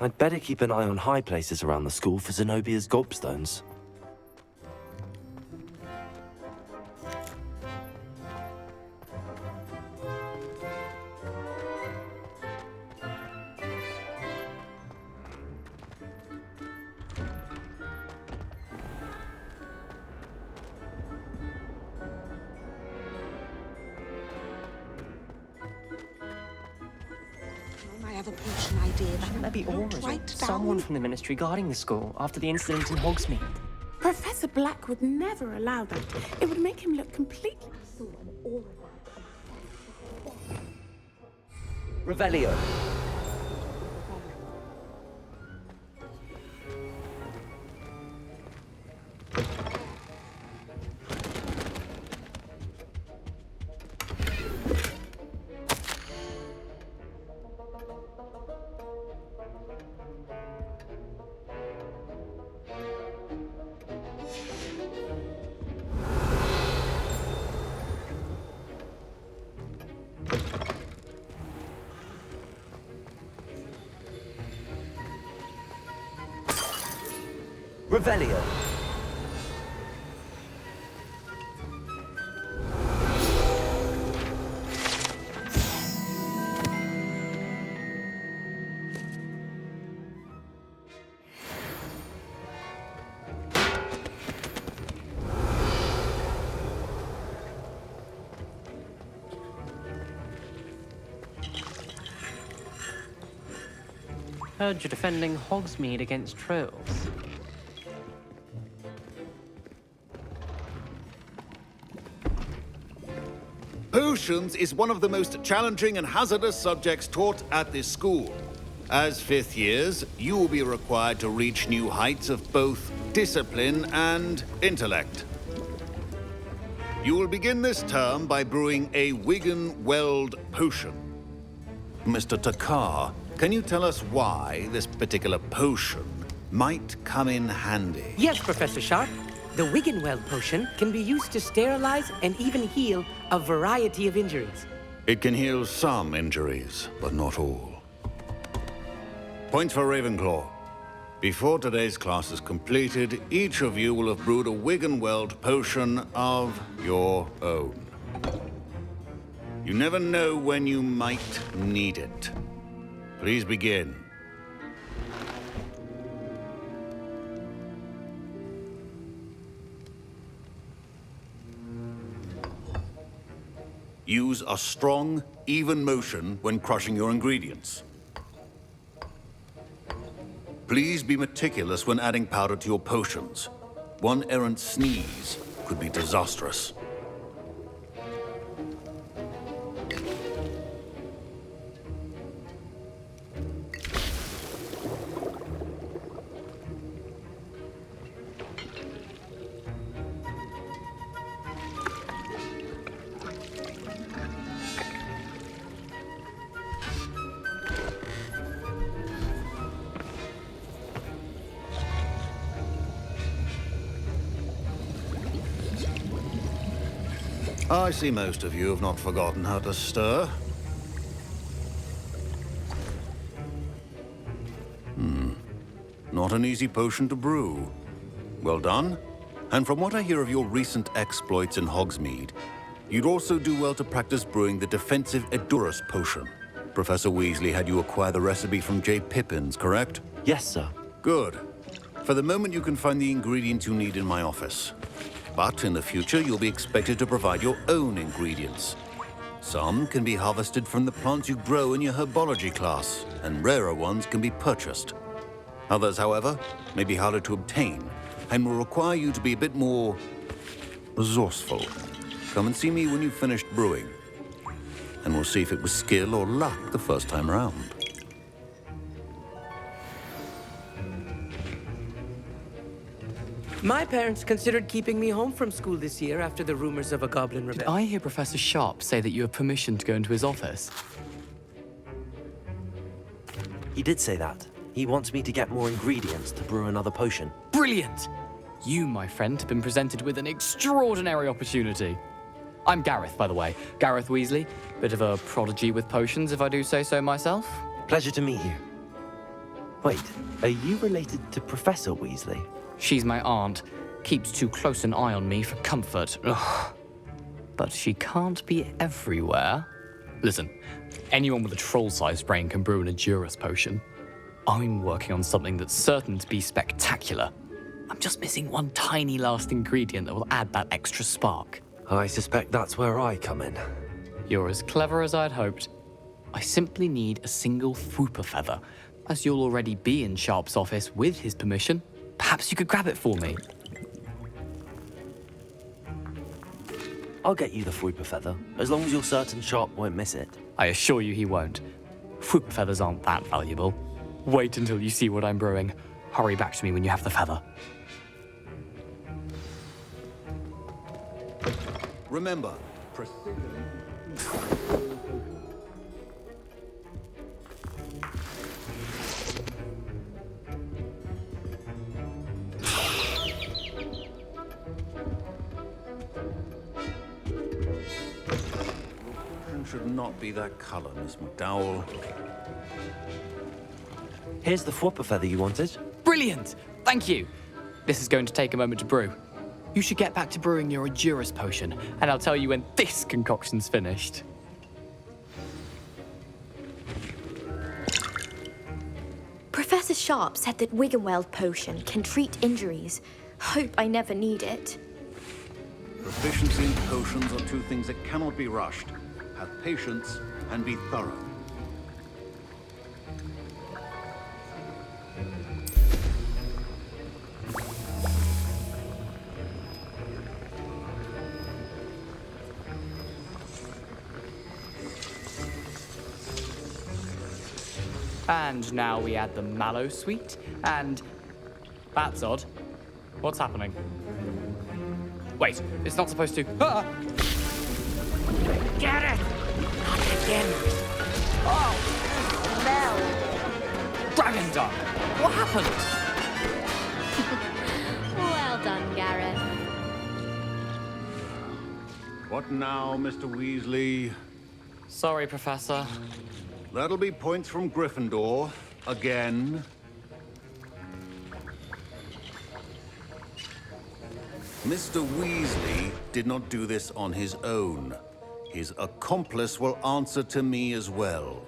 I'd better keep an eye on high places around the school for Zenobia's gobstones. A potion idea. Shouldn't there be orders or Right down. someone from the ministry guarding the school after the incident in Hogsmeade? Professor Black would never allow that. It would make him look completely... Revelio. Revelio. Heard you're defending Hogsmeade against trolls. Potions is one of the most challenging and hazardous subjects taught at this school. As fifth years, you will be required to reach new heights of both discipline and intellect. You will begin this term by brewing a Wigan-Weld potion. Mr. Takar, can you tell us why this particular potion might come in handy? Yes, Professor Sharp. The Wiggenweld potion can be used to sterilize and even heal a variety of injuries. It can heal some injuries, but not all. Points for Ravenclaw. Before today's class is completed, each of you will have brewed a Wiggenweld potion of your own. You never know when you might need it. Please begin. Use a strong, even motion when crushing your ingredients. Please be meticulous when adding powder to your potions. One errant sneeze could be disastrous. I see most of you have not forgotten how to stir. Not an easy potion to brew. Well done. And from what I hear of your recent exploits in Hogsmeade, you'd also do well to practice brewing the defensive Edurus potion. Professor Weasley had you acquire the recipe from J. Pippins, correct? Yes, sir. Good. For the moment, you can find the ingredients you need in my office. But in the future, you'll be expected to provide your own ingredients. Some can be harvested from the plants you grow in your herbology class, and rarer ones can be purchased. Others, however, may be harder to obtain, and will require you to be a bit more resourceful. Come and see me when you've finished brewing, and we'll see if it was skill or luck the first time around. My parents considered keeping me home from school this year after the rumors of a goblin Did rebellion. I hear Professor Sharp say that you have permission to go into his office? He did say that. He wants me to get more ingredients to brew another potion. Brilliant! You, my friend, have been presented with an extraordinary opportunity. I'm Gareth, by the way. Gareth Weasley. Bit of a prodigy with potions, if I do say so myself. Pleasure to meet you. Wait, are you related to Professor Weasley? She's my aunt. Keeps too close an eye on me for comfort. Ugh. But she can't be everywhere. Listen, anyone with a troll-sized brain can brew an Adurus potion. I'm working on something that's certain to be spectacular. I'm just missing one tiny last ingredient that will add that extra spark. I suspect that's where I come in. You're as clever as I'd hoped. I simply need a single Fwooper feather. As you'll already be in Sharp's office with his permission, perhaps you could grab it for me. I'll get you the Fwooper feather, as long as you're certain Sharp won't miss it. I assure you he won't. Fwooper feathers aren't that valuable. Wait until you see what I'm brewing. Hurry back to me when you have the feather. Remember, precision. Should not be that color, Miss McDowell. Here's the Fwooper feather you wanted. Brilliant! Thank you! This is going to take a moment to brew. You should get back to brewing your Adurus potion, and I'll tell you when this concoction's finished. Professor Sharp said that Wiggenweld potion can treat injuries. Hope I never need it. Proficiency in potions are two things that cannot be rushed. Have patience and be thorough. And now we add the mallow sweet, and... That's odd. What's happening? Wait, it's not supposed to... Ah! Get it! Not again. Oh! Dragon Duck! What happened? Well done, Gareth. What now, Mr. Weasley? Sorry, Professor. That'll be points from Gryffindor. Again. Mr. Weasley did not do this on his own. His accomplice will answer to me as well.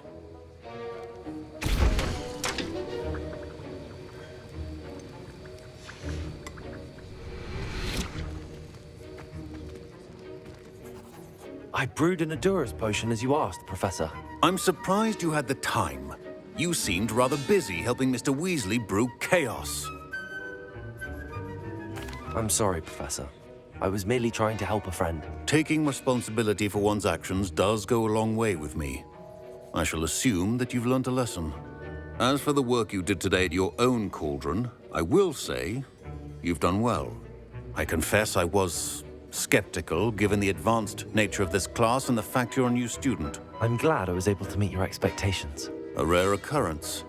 I brewed an Adurus potion as you asked, Professor. I'm surprised you had the time. You seemed rather busy helping Mr. Weasley brew chaos. I'm sorry, Professor. I was merely trying to help a friend. Taking responsibility for one's actions does go a long way with me. I shall assume that you've learnt a lesson. As for the work you did today at your own cauldron, I will say you've done well. I confess I was skeptical, given the advanced nature of this class and the fact you're a new student. I'm glad I was able to meet your expectations. A rare occurrence.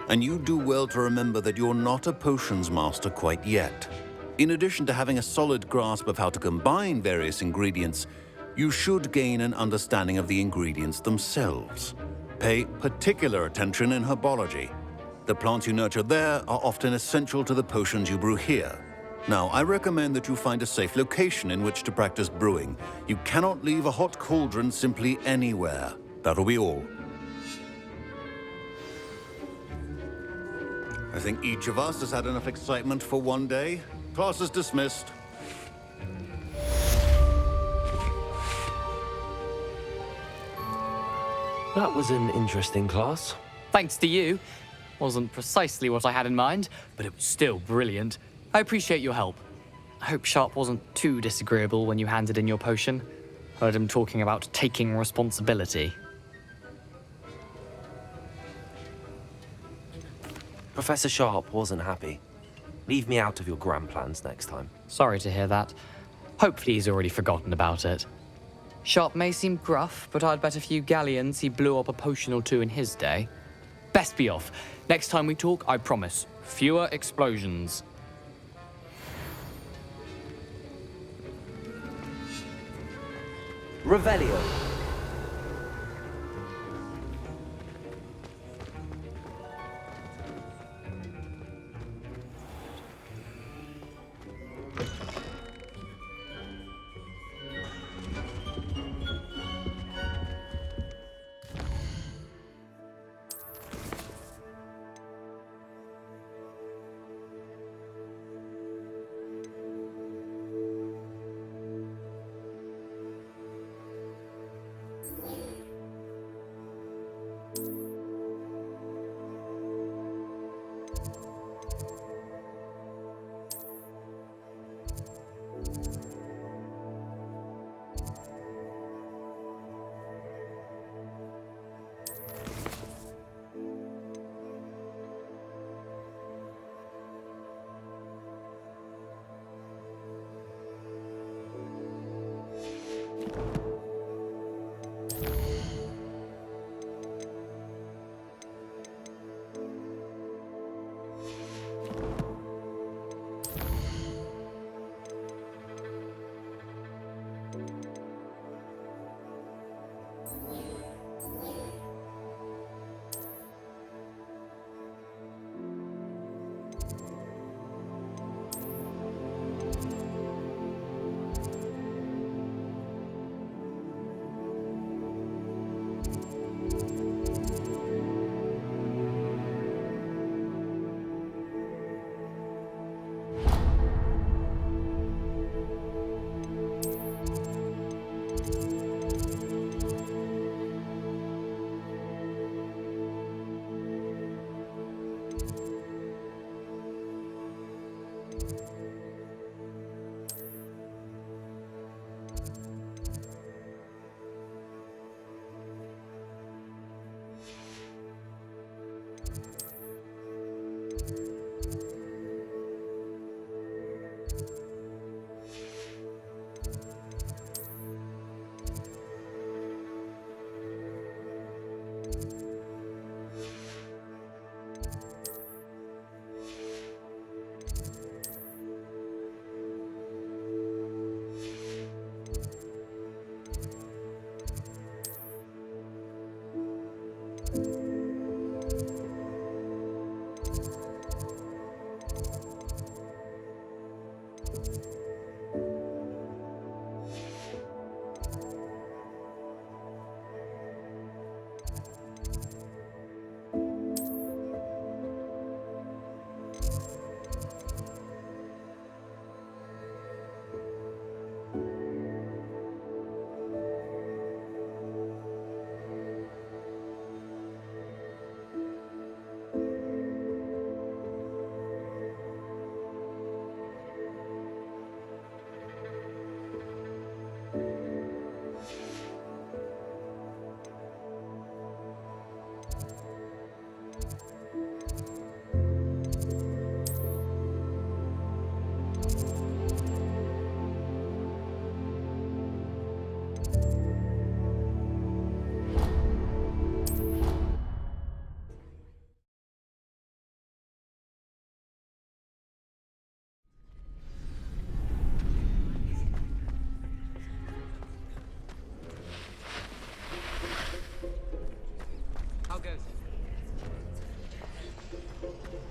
And you do well to remember that you're not a potions master quite yet. In addition to having a solid grasp of how to combine various ingredients, you should gain an understanding of the ingredients themselves. Pay particular attention in herbology. The plants you nurture there are often essential to the potions you brew here. Now, I recommend that you find a safe location in which to practice brewing. You cannot leave a hot cauldron simply anywhere. That'll be all. I think each of us has had enough excitement for one day. Class is dismissed. That was an interesting class. Thanks to you. Wasn't precisely what I had in mind, but it was still brilliant. I appreciate your help. I hope Sharp wasn't too disagreeable when you handed in your potion. Heard him talking about taking responsibility. Professor Sharp wasn't happy. Leave me out of your grand plans next time. Sorry to hear that. Hopefully he's already forgotten about it. Sharp may seem gruff, but I'd bet a few galleons he blew up a potion or two in his day. Best be off. Next time we talk, I promise, fewer explosions. Revelio.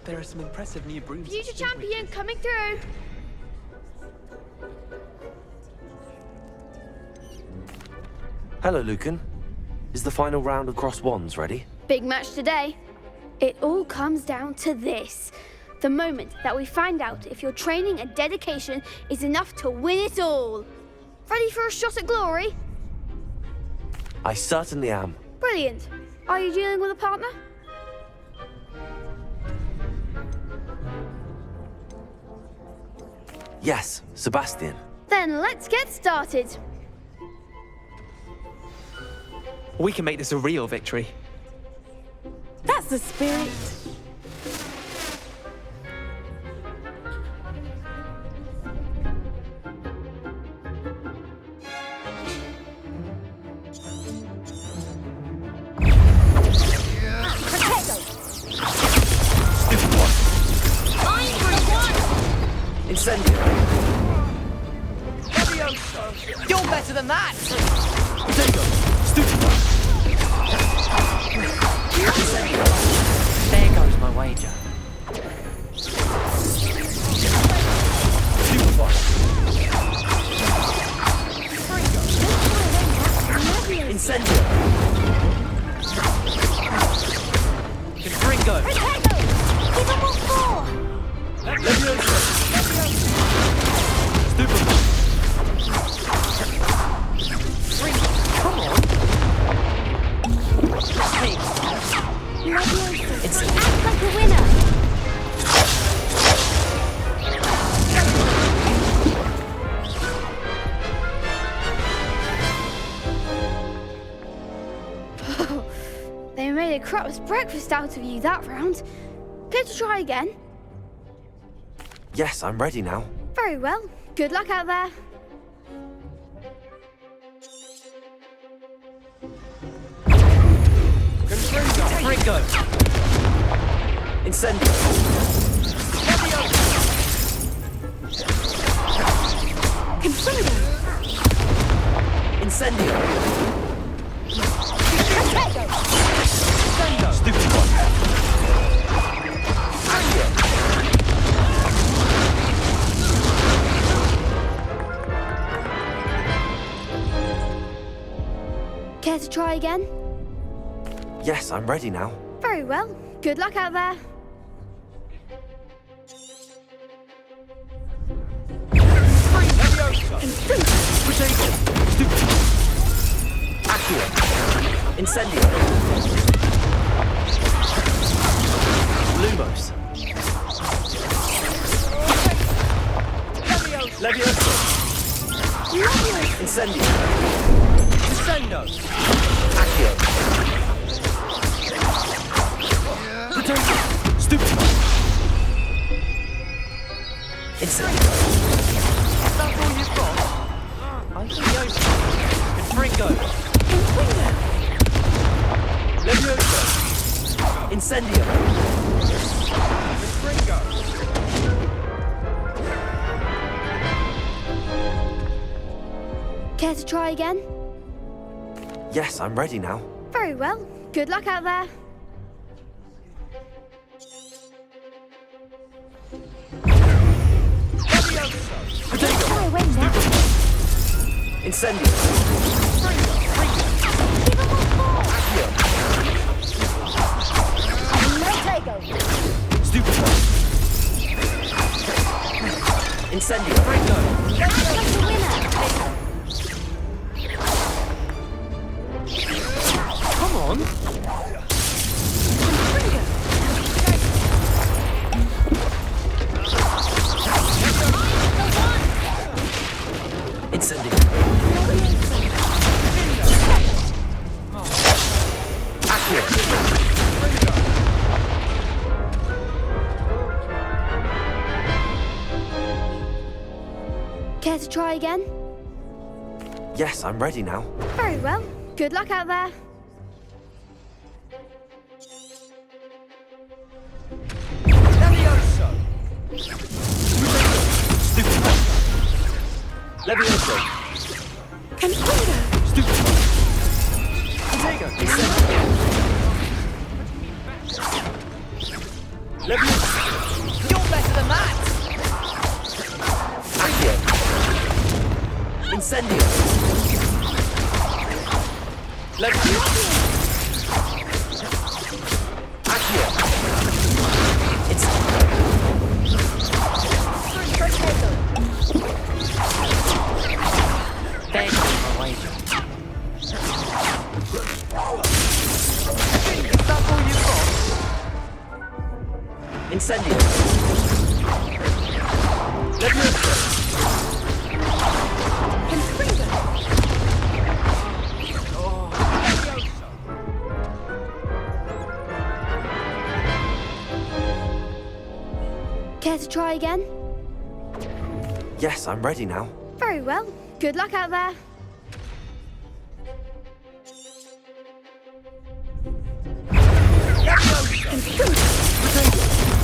There are some impressive new brooms. Future champion coming through. Hello, Lucan. Is the final round of cross wands ready? Big match today. It all comes down to this. The moment that we find out if your training and dedication is enough to win it all. Ready for a shot at glory? I certainly am. Brilliant. Are you dealing with a partner? Yes, Sebastian. Then let's get started. We can make this a real victory. That's the spirit. Incendio! You're better than that! There goes my wager. Incendio! Ringo! He's on what for? Come on! Act like a winner. They made a crap's breakfast out of you that round. Care to try again? Yes, I'm ready now. Very well. Good luck out there. Ringo! Incendio! Incendio! Stupid one! Care to try again? Yes, I'm ready now. Very well. Good luck out there. Accio! Incendio! Lumos! Levioso! Incendio! Descendo! Accio! Potato! Stupid! Incendio! That's all you've got? I'm Levioso! Confringo! Levioso! Incendio! Confringo! Care to try again? Yes, I'm ready now. Very well. Good luck out there. Potato! Try away now. Incendio! Accio! Stupid! Incendio! Come on! Incendio! Accio! Care to try again? Yes, I'm ready now. Very well. Good luck out there. Levioso! Stupid! Levioso! Confringo! Stupid! Potato! Incendio! Levioso! You're better than that! Accio! Incendio! Levioso! Accio! Thank you for waiting. That's all you've got? Incendio! Levioso! Confringo! Care to try again? Yes, I'm ready now. Very well. Good luck out there.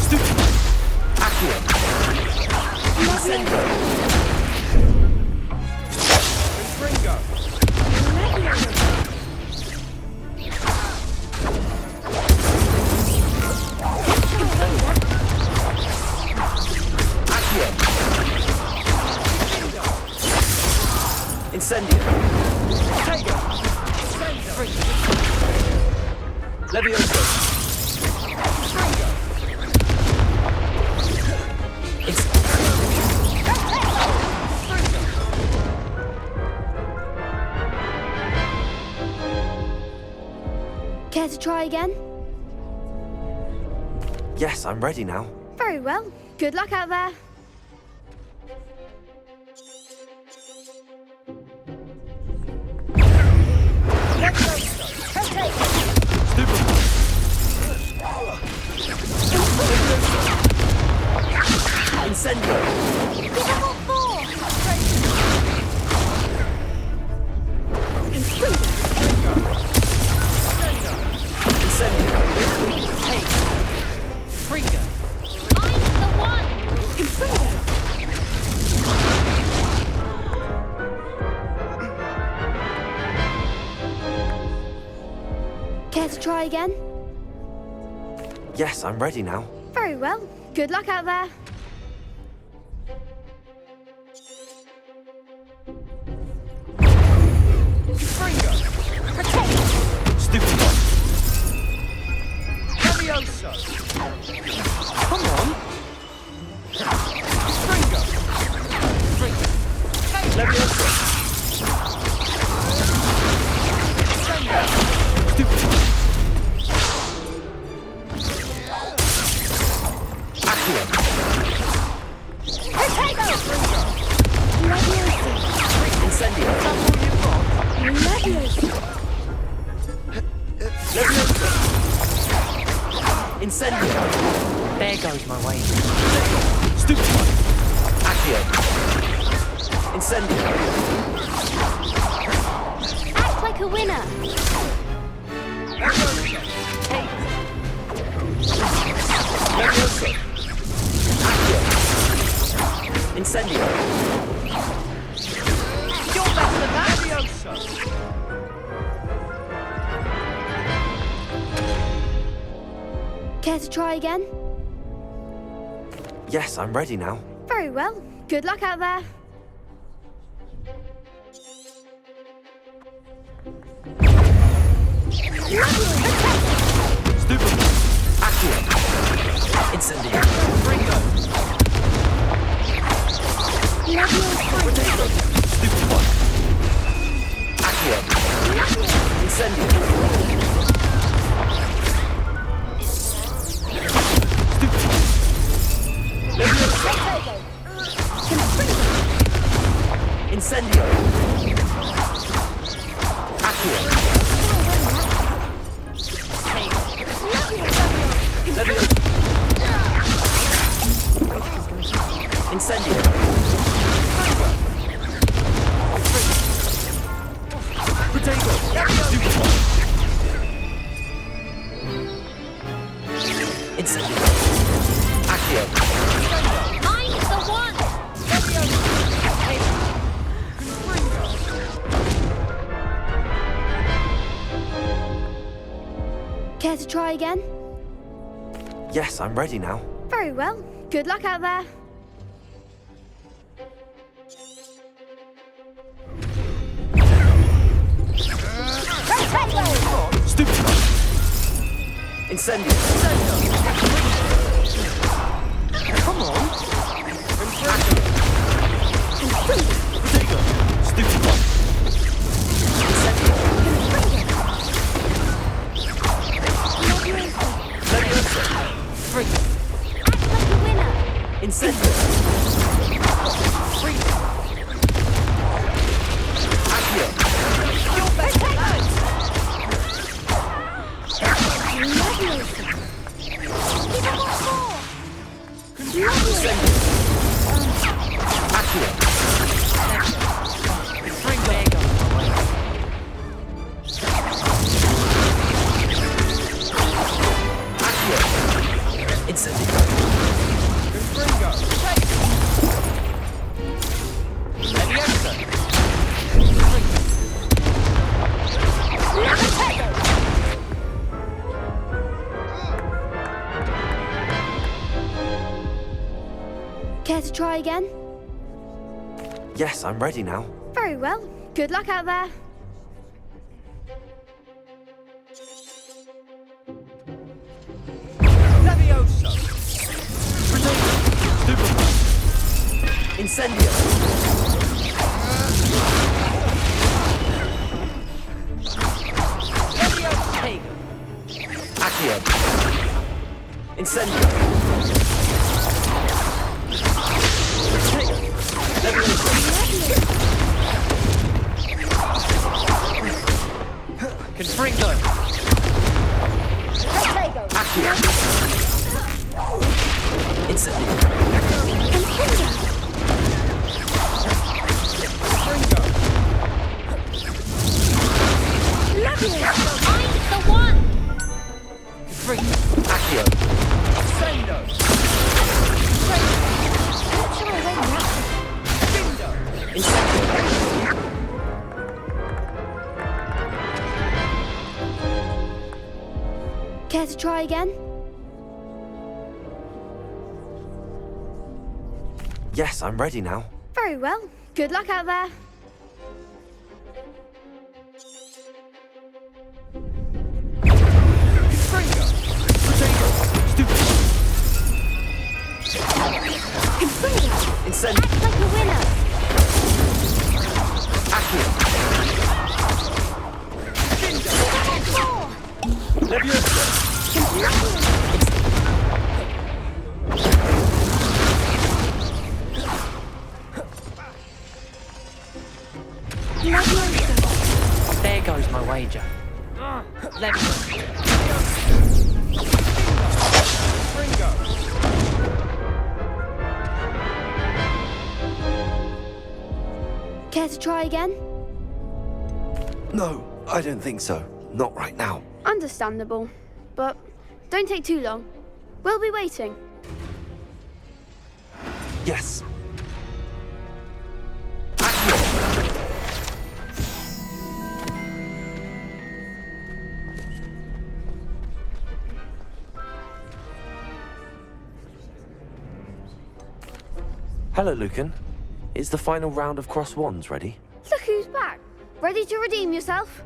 Stupid! Accio! Incendio! Confringo! Accio! Incendio! Potato! Levioso! Care to try again? Yes, I'm ready now. Very well. Good luck out there. Incendio! Incendio! Hey, Fringo. Care to try again? Yes, I'm ready now. Very well. Good luck out there. Stupid! Levioso! Come on! Fringo! Levioso! Stupid! Accio! Incendio! Act like a winner. Levioso! Accio! Incendio! You're better than that! Levioso! Care to try again? Yes, I'm ready now. Very well. Good luck out there. Stupid! Accio! Incendio! Ringo! Potato! Stupid one! Accio! Incendio! Stupid one! Levioso! Incendio! Accio! Levioso! Incendio! Potato! Stupid one! Incendio! Accio! Mine is the one. Care to try again? Yes, I'm ready now. Very well. Good luck out there. Stupid one! Incendio! Come on! Potato! Stupid one! Incendio! Levioso! Free! Act like a winner. Incendio! Free! Accio! You're better than that! Incendio! Accio! Bring there goes my way. Accio! Incendio! Ringo! Levioso! Care to try again? Yes, I'm ready now. Very well. Good luck out there. Levioso! Stupid one! Incendio! Levioso! Accio! Incendio! Levioso! Confringo! Accio! Incendio! Confringo! Mine is the one. Confringo! Accio! Sendo! Bindo! Incendio! Care to try again? Yes, I'm ready now. Very well. Good luck out there. Confringo! Potato! Stupid one! Incendio! Act like a winner. Accio! Levioso! There goes my wager. Levioso! Confringo! Care to try again? No, I don't think so. Not right now. Understandable. But don't take too long. We'll be waiting. Yes. Hello, Lucan. Is the final round of cross wands ready? Look who's back. Ready to redeem yourself?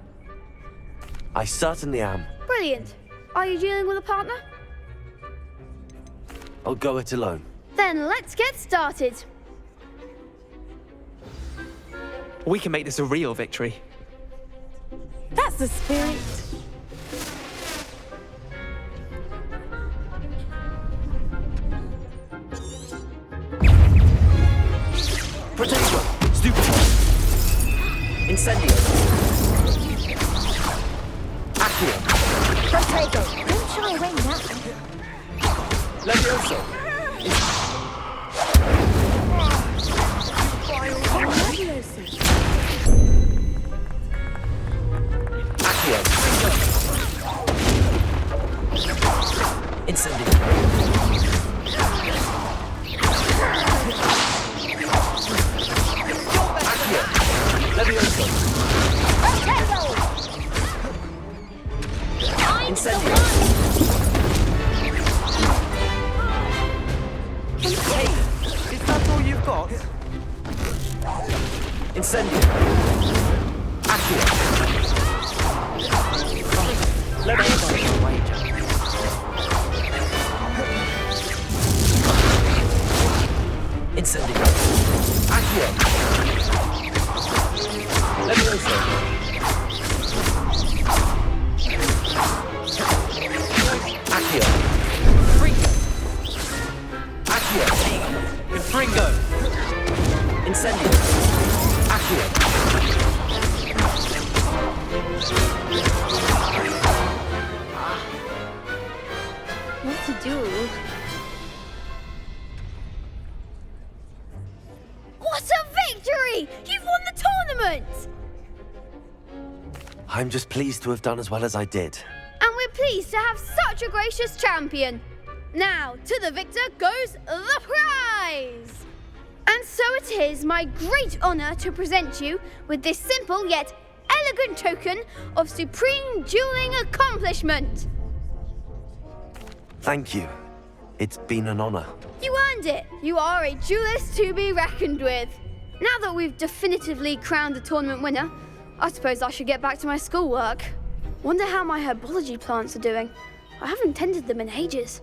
I certainly am. Brilliant. Are you dealing with a partner? I'll go it alone. Then let's get started. We can make this a real victory. That's the spirit. Potato! Stupid! Incendio! Accio! Potato, don't shy away now. Levioso! Accio! Incendio! Accio! Levioso! Incendio! Hey, is that all you've got? Incendio! Accio! Levioso! Incendio! Accio! Levioso! Accio! Fringo! Accio! Fringo! Incendio! Accio! What to do? What a victory! You've won the tournament! I'm just pleased to have done as well as I did. And we're pleased to have such a gracious champion. Now, to the victor goes the prize! And so it is my great honor to present you with this simple yet elegant token of supreme dueling accomplishment. Thank you. It's been an honor. You earned it. You are a duelist to be reckoned with. Now that we've definitively crowned the tournament winner, I suppose I should get back to my schoolwork. Wonder how my herbology plants are doing. I haven't tended them in ages.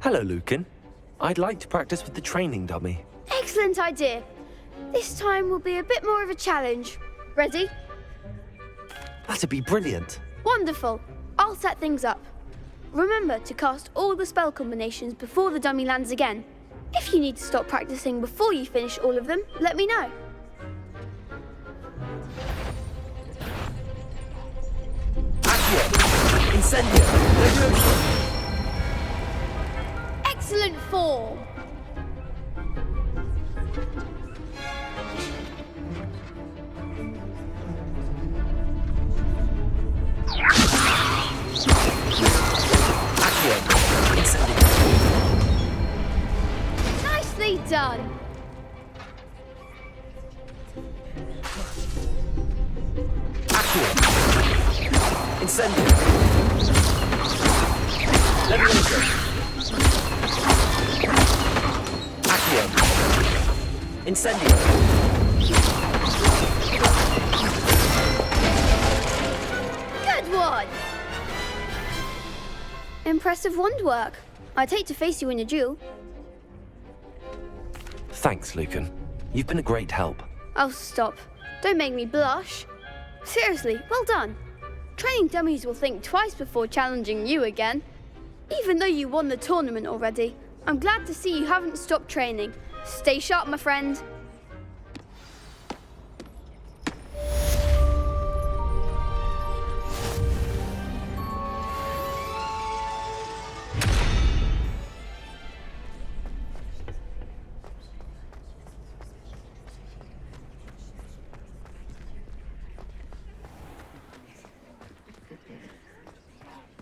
Hello, Lucan. I'd like to practice with the training dummy. Excellent idea. This time will be a bit more of a challenge. Ready? That'd be brilliant. Wonderful. I'll set things up. Remember to cast all the spell combinations before the dummy lands again. If you need to stop practicing before you finish all of them, let me know. Accio! Incendio! Levioso! Excellent form. Accio! Incendio! Nicely done. Accio! Incendio! Levioso! Accio! Incendio! Good one. Impressive wand work. I'd hate to face you in a duel. Thanks, Lucan. You've been a great help. Oh, stop. Don't make me blush. Seriously, well done. Training dummies will think twice before challenging you again. Even though you won the tournament already, I'm glad to see you haven't stopped training. Stay sharp, my friend.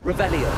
Revelio.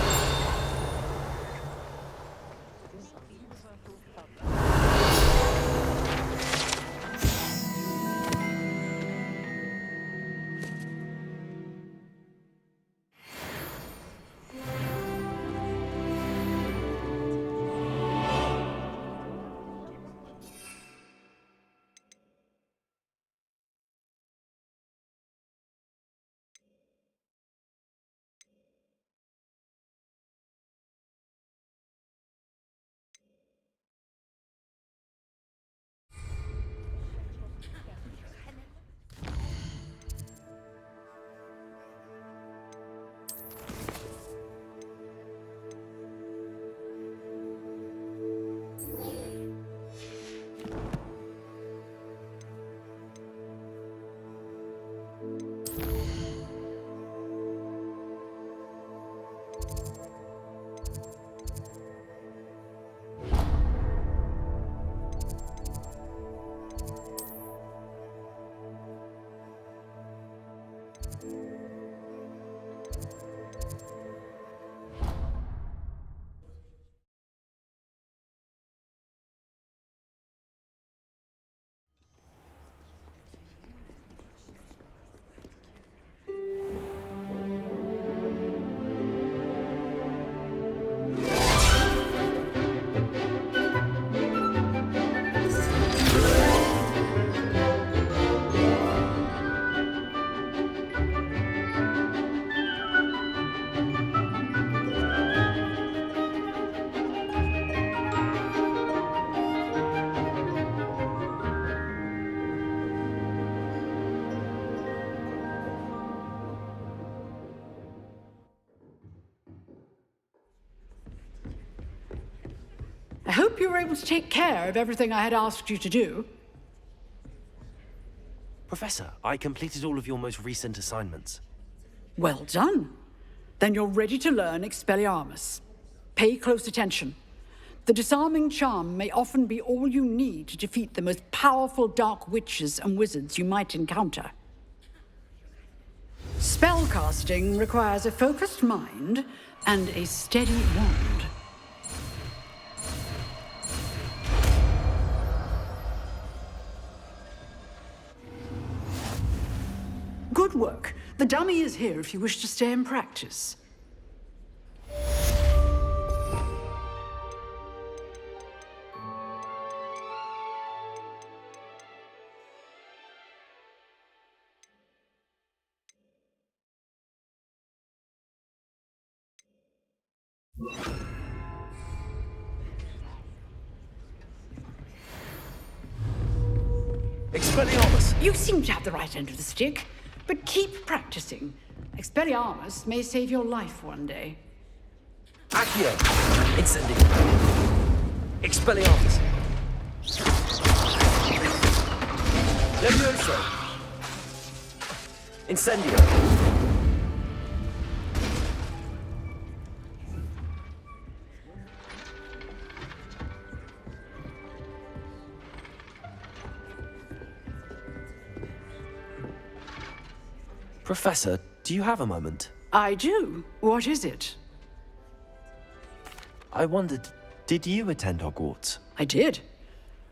I hope you were able to take care of everything I had asked you to do. Professor, I completed all of your most recent assignments. Well done. Then you're ready to learn Expelliarmus. Pay close attention. The disarming charm may often be all you need to defeat the most powerful dark witches and wizards you might encounter. Spellcasting requires a focused mind and a steady wand. Good work. The dummy is here if you wish to stay and practice. Expelliarmus! You seem to have the right end of the stick, but keep practicing. Expelliarmus may save your life one day. Accio! Incendio! Expelliarmus! Levioso! Incendio! Professor, do you have a moment? I do. What is it? I wondered, did you attend Hogwarts? I did.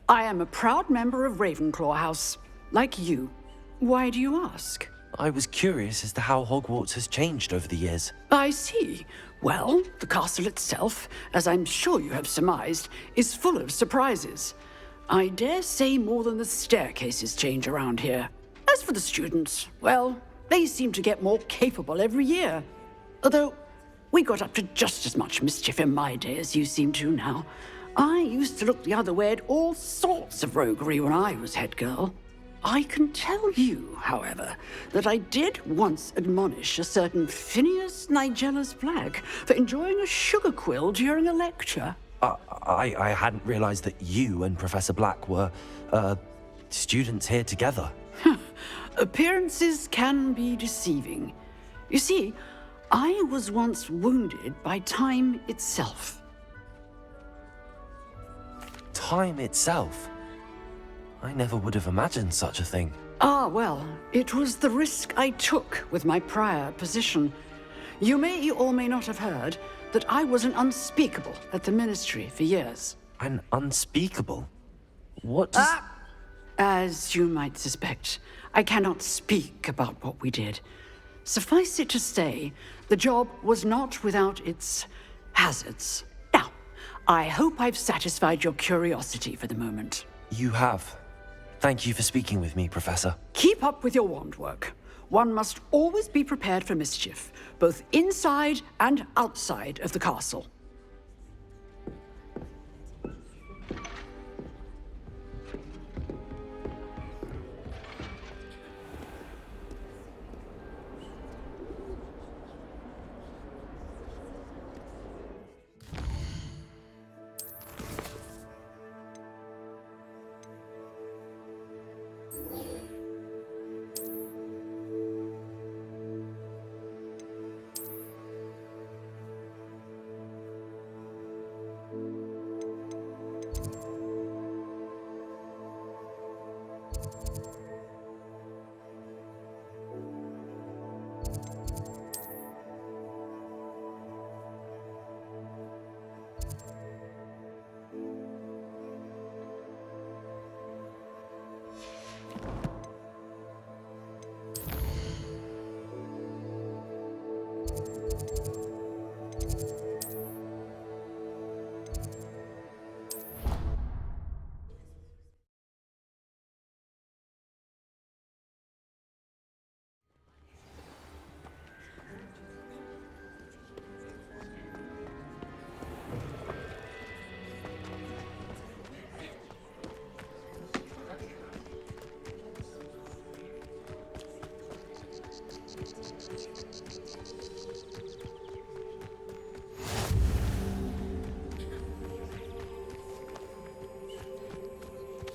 I am a proud member of Ravenclaw House, like you. Why do you ask? I was curious as to how Hogwarts has changed over the years. I see. Well, the castle itself, as I'm sure you have surmised, is full of surprises. I dare say more than the staircases change around here. As for the students, well, they seem to get more capable every year. Although, we got up to just as much mischief in my day as you seem to now. I used to look the other way at all sorts of roguery when I was head girl. I can tell you, however, that I did once admonish a certain Phineas Nigellus Black for enjoying a sugar quill during a lecture. I hadn't realized that you and Professor Black were, students here together. Appearances can be deceiving. You see, I was once wounded by time itself. Time itself? I never would have imagined such a thing. Ah, well, it was the risk I took with my prior position. You may or may not have heard that I was an unspeakable at the Ministry for years. An unspeakable? What does... As you might suspect, I cannot speak about what we did. Suffice it to say, the job was not without its hazards. Now, I hope I've satisfied your curiosity for the moment. You have. Thank you for speaking with me, Professor. Keep up with your wand work. One must always be prepared for mischief, both inside and outside of the castle.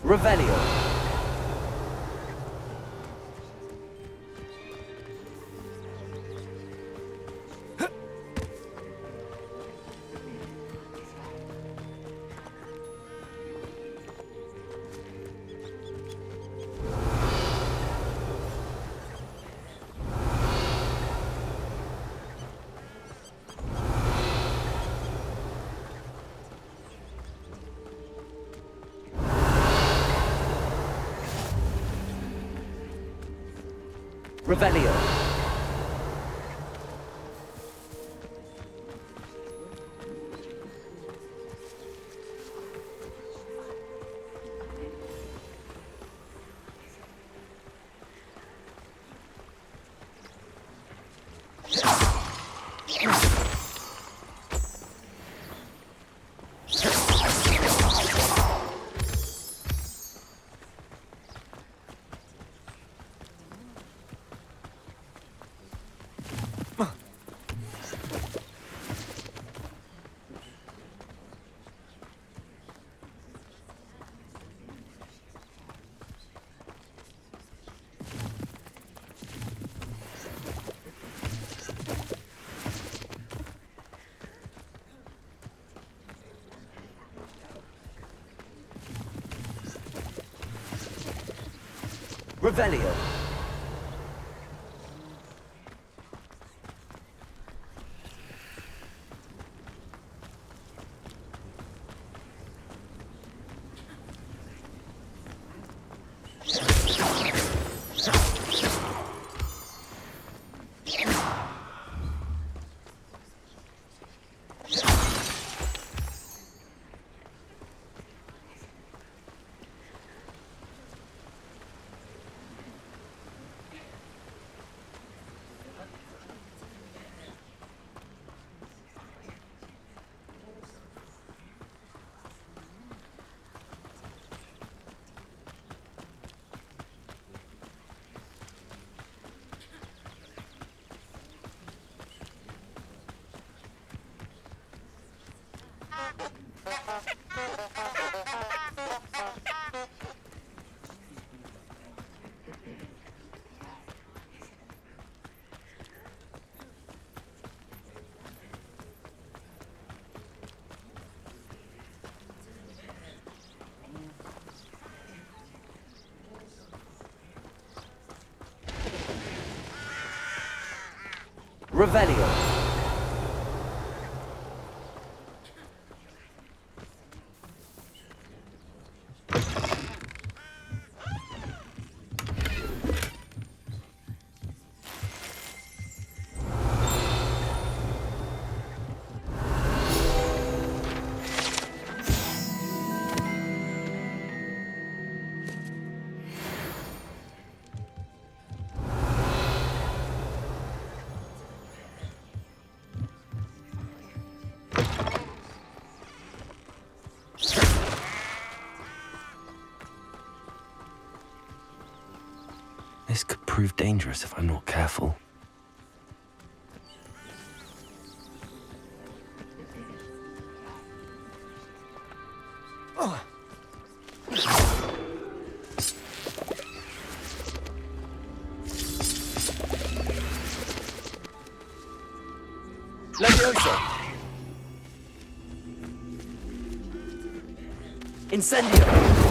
Revelio. Revelio. Revelio. Revelio. This could prove dangerous if I'm not careful. Levioso! Incendio!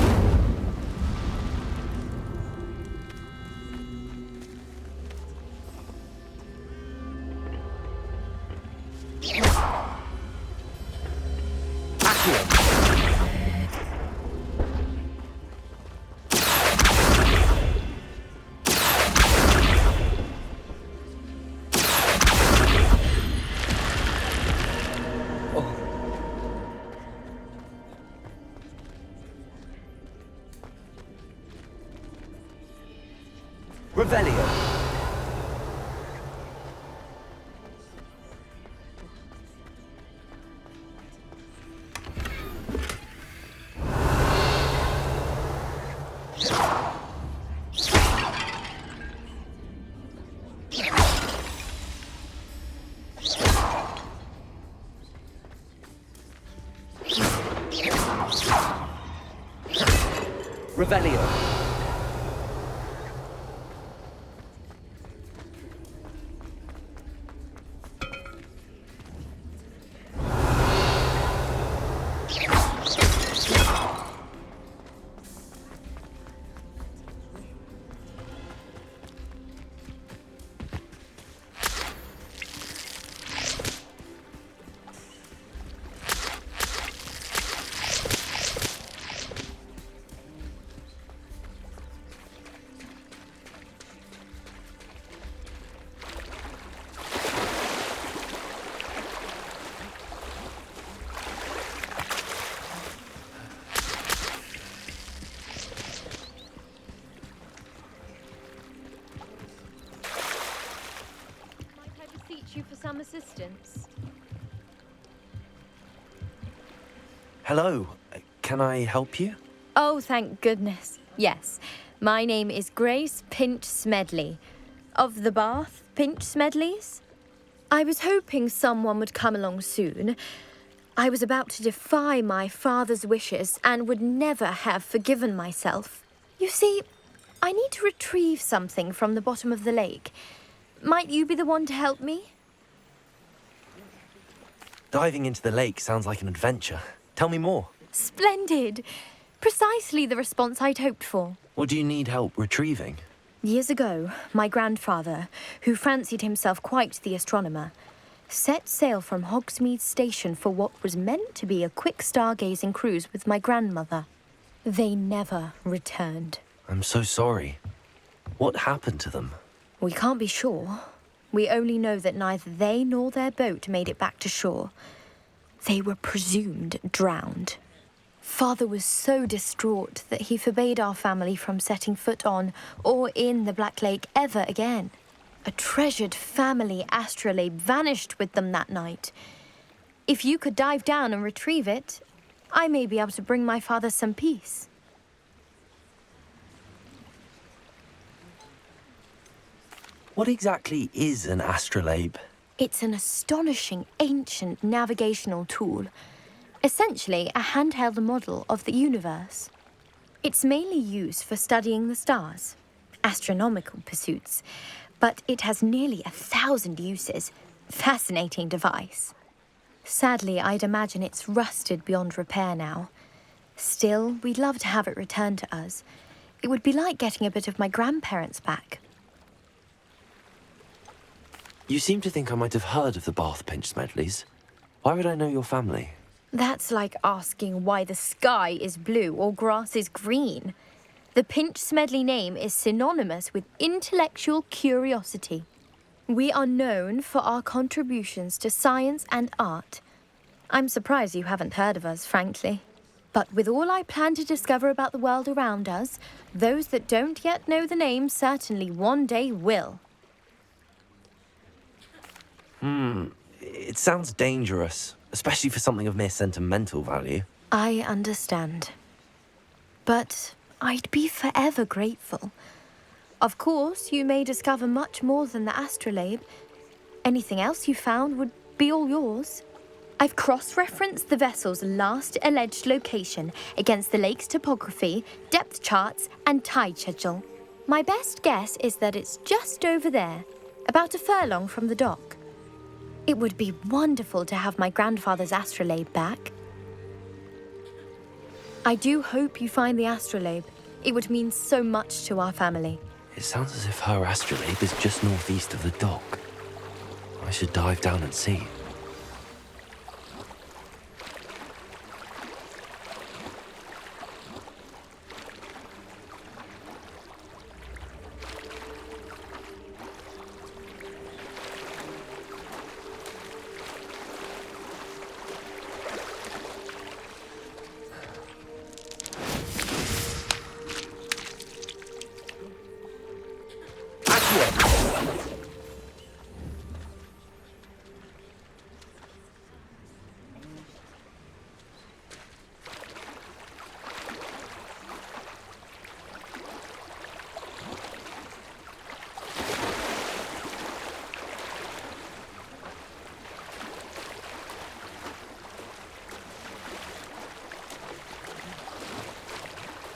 Revelio. Revelio. You for some assistance. Hello. Can I help you? Oh, thank goodness. Yes. My name is Grace Pinch Smedley. Of the Bath Pinch Smedleys. I was hoping someone would come along soon. I was about to defy my father's wishes and would never have forgiven myself. You see, I need to retrieve something from the bottom of the lake. Might you be the one to help me? Diving into the lake sounds like an adventure. Tell me more. Splendid. Precisely the response I'd hoped for. What do you need help retrieving? Years ago, my grandfather, who fancied himself quite the astronomer, set sail from Hogsmeade Station for what was meant to be a quick stargazing cruise with my grandmother. They never returned. I'm so sorry. What happened to them? We can't be sure. We only know that neither they nor their boat made it back to shore. They were presumed drowned. Father was so distraught that he forbade our family from setting foot on or in the Black Lake ever again. A treasured family astrolabe vanished with them that night. If you could dive down and retrieve it, I may be able to bring my father some peace. What exactly is an astrolabe? It's an astonishing ancient navigational tool. Essentially, a handheld model of the universe. It's mainly used for studying the stars, astronomical pursuits, but it has nearly 1,000 uses. Fascinating device. Sadly, I'd imagine it's rusted beyond repair now. Still, we'd love to have it returned to us. It would be like getting a bit of my grandparents back. You seem to think I might have heard of the Bath Pinch Smedleys. Why would I know your family? That's like asking why the sky is blue or grass is green. The Pinch Smedley name is synonymous with intellectual curiosity. We are known for our contributions to science and art. I'm surprised you haven't heard of us, frankly. But with all I plan to discover about the world around us, those that don't yet know the name certainly one day will. It sounds dangerous, especially for something of mere sentimental value. I understand. But I'd be forever grateful. Of course, you may discover much more than the astrolabe. Anything else you found would be all yours. I've cross-referenced the vessel's last alleged location against the lake's topography, depth charts, and tide schedule. My best guess is that it's just over there, about a furlong from the dock. It would be wonderful to have my grandfather's astrolabe back. I do hope you find the astrolabe. It would mean so much to our family. It sounds as if her astrolabe is just northeast of the dock. I should dive down and see.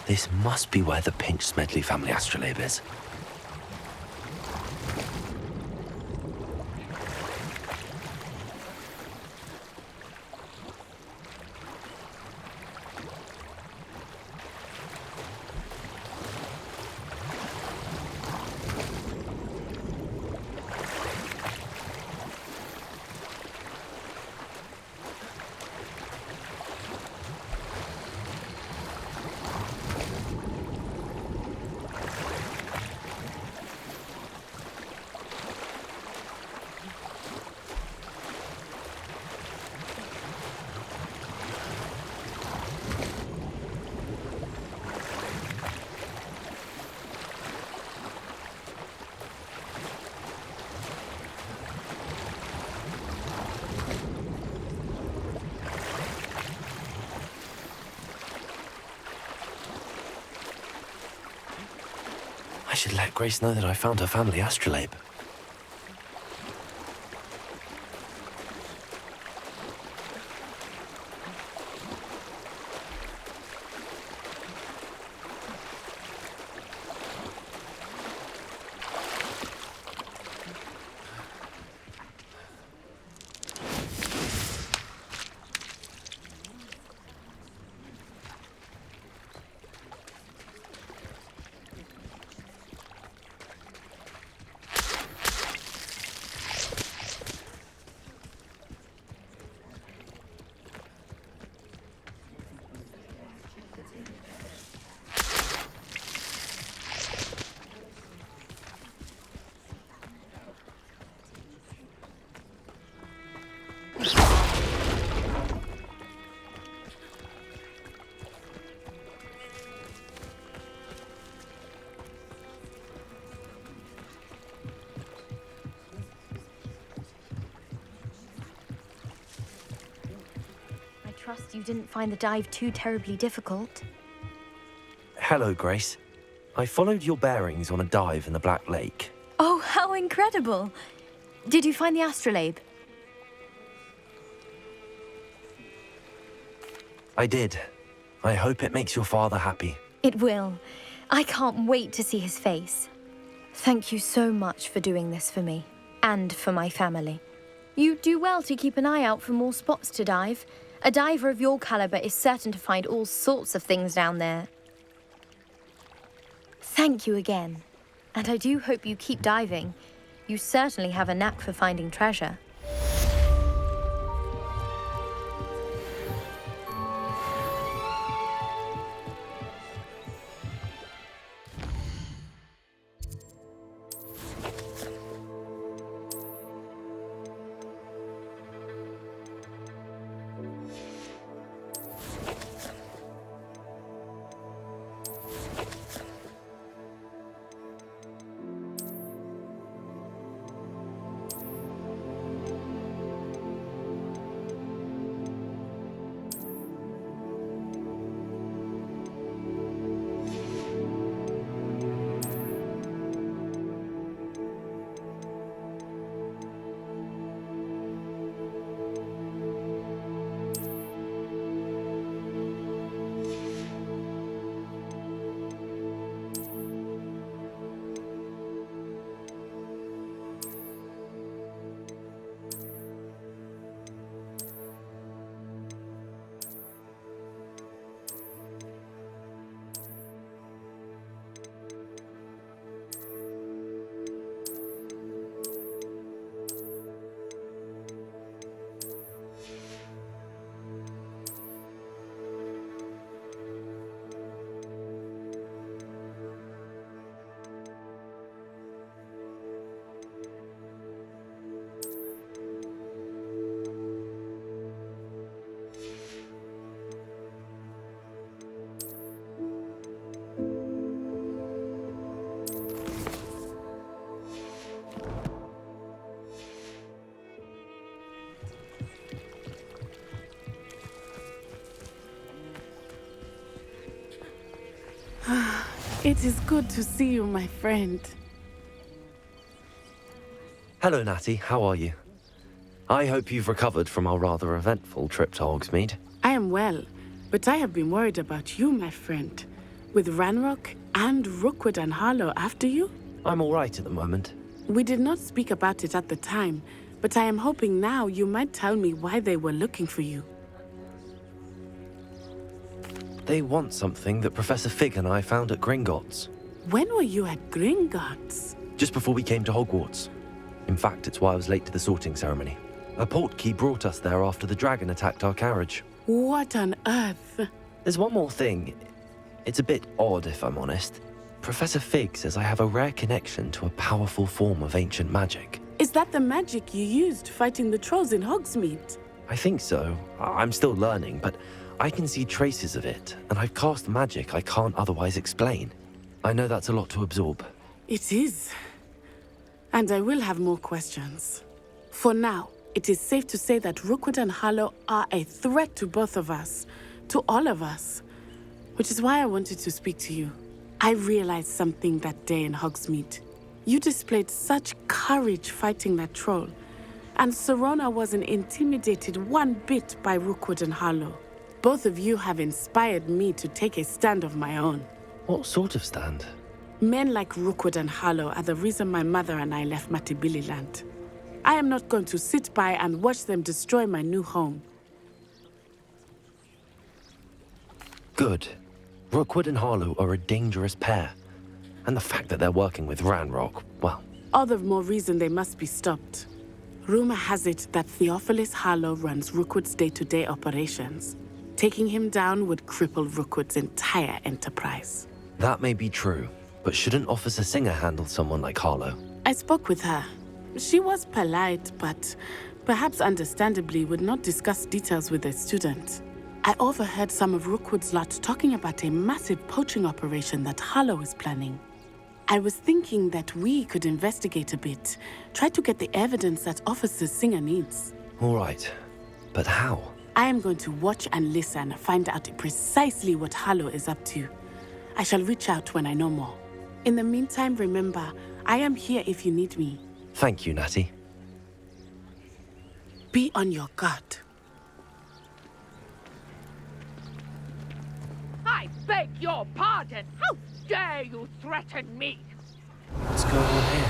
This must be where the Pinch Smedley family astrolabe is. I should let Grace know that I found her family astrolabe. I trust you didn't find the dive too terribly difficult. Hello, Grace. I followed your bearings on a dive in the Black Lake. Oh, how incredible! Did you find the astrolabe? I did. I hope it makes your father happy. It will. I can't wait to see his face. Thank you so much for doing this for me, and for my family. You do well to keep an eye out for more spots to dive. A diver of your caliber is certain to find all sorts of things down there. Thank you again. And I do hope you keep diving. You certainly have a knack for finding treasure. It is good to see you, my friend. Hello, Natty. How are you? I hope you've recovered from our rather eventful trip to Hogsmeade. I am well, but I have been worried about you, my friend. With Ranrock and Rookwood and Harlow after you? I'm all right at the moment. We did not speak about it at the time, but I am hoping now you might tell me why they were looking for you. They want something that Professor Fig and I found at Gringotts. When were you at Gringotts? Just before we came to Hogwarts. In fact, it's why I was late to the sorting ceremony. A portkey brought us there after the dragon attacked our carriage. What on earth? There's one more thing. It's a bit odd, if I'm honest. Professor Fig says I have a rare connection to a powerful form of ancient magic. Is that the magic you used fighting the trolls in Hogsmeade? I think so. I'm still learning, but I can see traces of it, and I've cast magic I can't otherwise explain. I know that's a lot to absorb. It is. And I will have more questions. For now, it is safe to say that Rookwood and Harlow are a threat to both of us, to all of us. Which is why I wanted to speak to you. I realized something that day in Hogsmeade. You displayed such courage fighting that troll, and Serona wasn't intimidated one bit by Rookwood and Harlow. Both of you have inspired me to take a stand of my own. What sort of stand? Men like Rookwood and Harlow are the reason my mother and I left Matibili-land. I am not going to sit by and watch them destroy my new home. Good. Rookwood and Harlow are a dangerous pair. And the fact that they're working with Ranrock, well... All the more reason they must be stopped. Rumor has it that Theophilus Harlow runs Rookwood's day-to-day operations. Taking him down would cripple Rookwood's entire enterprise. That may be true, but shouldn't Officer Singer handle someone like Harlow? I spoke with her. She was polite, but perhaps understandably would not discuss details with a student. I overheard some of Rookwood's lot talking about a massive poaching operation that Harlow is planning. I was thinking that we could investigate a bit, try to get the evidence that Officer Singer needs. All right, but how? I am going to watch and listen, find out precisely what Harlow is up to. I shall reach out when I know more. In the meantime, remember, I am here if you need me. Thank you, Natty. Be on your guard. your pardon. How dare you threaten me? What's going on here?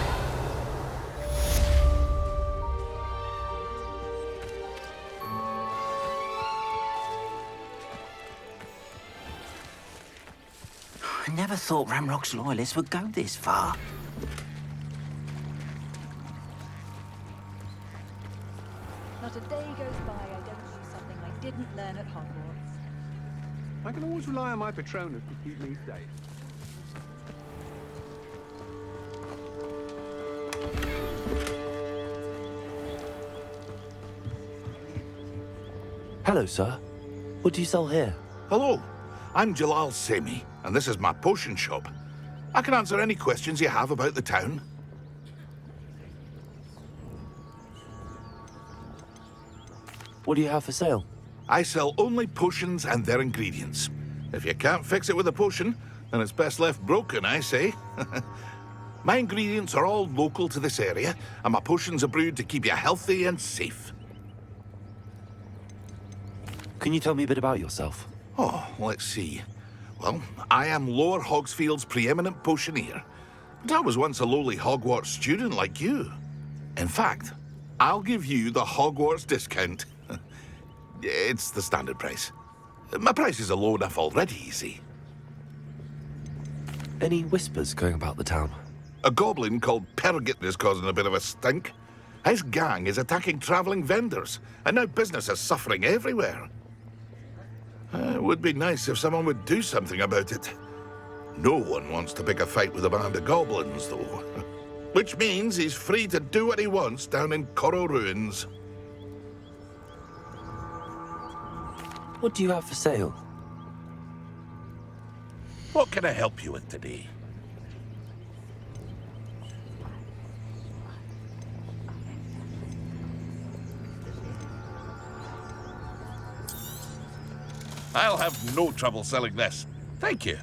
I never thought Ramrock's loyalists would go this far. Not a day goes by I don't do something I didn't learn at Hogwarts. I can always rely on my Patronus to keep me safe. Hello, sir. What do you sell here? Hello, I'm Jalal Semi, and this is my potion shop. I can answer any questions you have about the town. What do you have for sale? I sell only potions and their ingredients. If you can't fix it with a potion, then it's best left broken, I say. My ingredients are all local to this area, and my potions are brewed to keep you healthy and safe. Can you tell me a bit about yourself? Oh, let's see. Well, I am Lower Hogsfield's preeminent potioneer. But I was once a lowly Hogwarts student like you. In fact, I'll give you the Hogwarts discount. It's the standard price. My prices are low enough already, you see. Any whispers going about the town? A goblin called Pergit is causing a bit of a stink. His gang is attacking travelling vendors, and now business is suffering everywhere. It would be nice if someone would do something about it. No one wants to pick a fight with a band of goblins, though. Which means he's free to do what he wants down in Corro Ruins. What do you have for sale? What can I help you with today? I'll have no trouble selling this. Thank you.